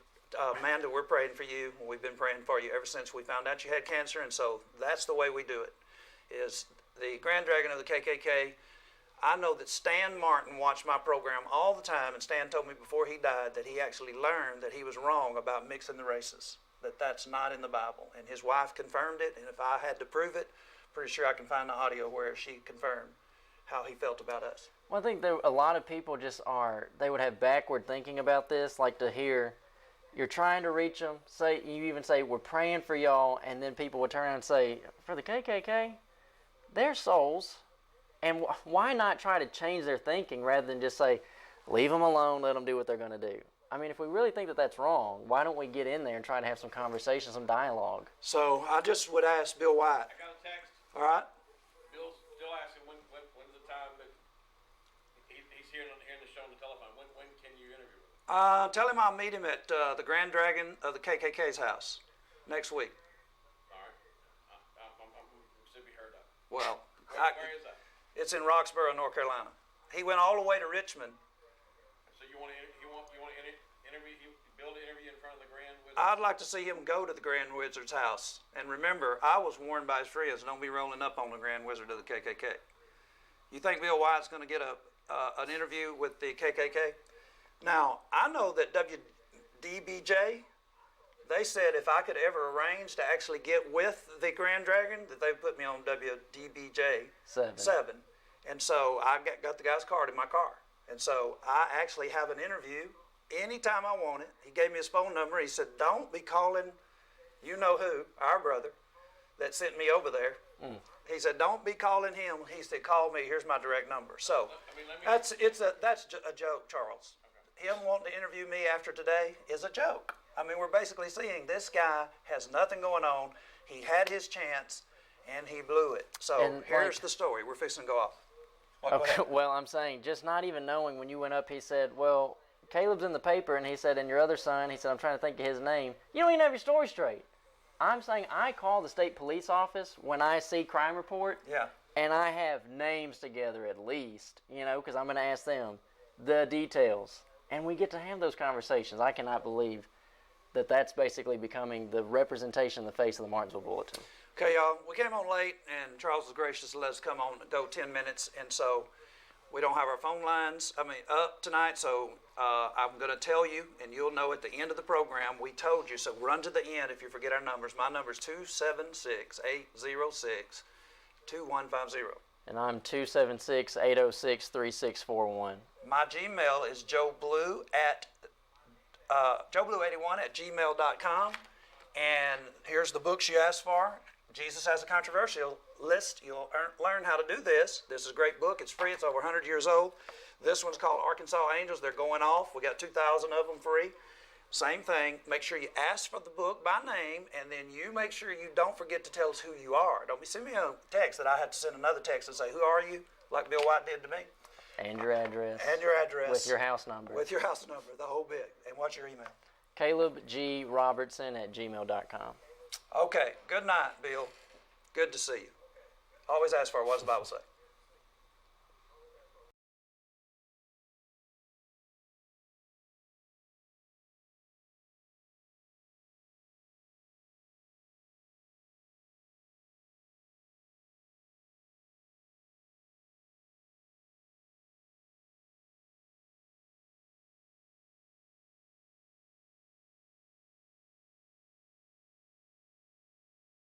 Amanda, we're praying for you. We've been praying for you ever since we found out you had cancer, and so that's the way we do it. Is the Grand Dragon of the KKK. I know that Stan Martin watched my program all the time, and Stan told me before he died that he actually learned that he was wrong about mixing the races, that that's not in the Bible. And his wife confirmed it, and if I had to prove it, pretty sure I can find the audio where she confirmed how he felt about us. Well, I think a lot of people they would have backward thinking about this, like to hear you're trying to reach them, you even say, we're praying for y'all, and then people would turn around and say, for the KKK, they're souls. And why not try to change their thinking rather than just say, leave them alone, let them do what they're going to do? I mean, if we really think that that's wrong, why don't we get in there and try to have some conversation, some dialogue? So I just would ask Bill Wyatt. I got a text. All right. Bill's still asking when's the time that he's hearing the show on the telephone. When can you interview him? Tell him I'll meet him at the Grand Dragon of the KKK's house next week. All right. I'm should be heard of. Well, Where is that? It's in Roxborough, North Carolina. He went all the way to Richmond. So you want to interview Bill to interview in front of the Grand Wizard? I'd like to see him go to the Grand Wizard's house. And remember, I was warned by his friends, don't be rolling up on the Grand Wizard of the KKK. You think Bill Wyatt's going to get an interview with the KKK? Now, I know that WDBJ, they said if I could ever arrange to actually get with the Grand Dragon, that they put me on WDBJ 7. And so I got the guy's card in my car. And so I actually have an interview anytime I want it. He gave me his phone number. He said, don't be calling you know who, our brother, that sent me over there. He said, don't be calling him. He said, call me. Here's my direct number. So that's a joke, Charles. Him wanting to interview me after today is a joke. I mean, we're basically seeing this guy has nothing going on. He had his chance, and he blew it. So here's the story. We're fixing to go off. Okay, well, I'm saying, just not even knowing when you went up, he said, well, Caleb's in the paper, and he said, and your other son, he said, I'm trying to think of his name. You don't even have your story straight. I'm saying I call the state police office when I see crime report, and I have names together at least, because I'm going to ask them the details. And we get to have those conversations. I cannot believe that's basically becoming the representation, the face of the Martinsville Bulletin. Okay, y'all, we came on late, and Charles was gracious to let us come on and go 10 minutes, and so we don't have our phone lines, up tonight, so I'm going to tell you, and you'll know at the end of the program, we told you, so run to the end if you forget our numbers. My number is 276-806-2150. And I'm 276-806-3641. My Gmail is joeblue81@gmail.com, and here's the books you asked for. Jesus Has a Controversial List. You'll learn how to do this. This is a great book. It's free. It's over 100 years old. This one's called Arkansas Angels. They're going off. We got 2,000 of them free. Same thing. Make sure you ask for the book by name, and then you make sure you don't forget to tell us who you are. Don't be sending me a text that I have to send another text and say, who are you? Like Bill Wyatt did to me. And your address. And your address. With your house number. With your house number, the whole bit. And what's your email? CalebGRobertson@gmail.com. Okay. Good night, Bill. Good to see you. Always ask for what does the Bible say?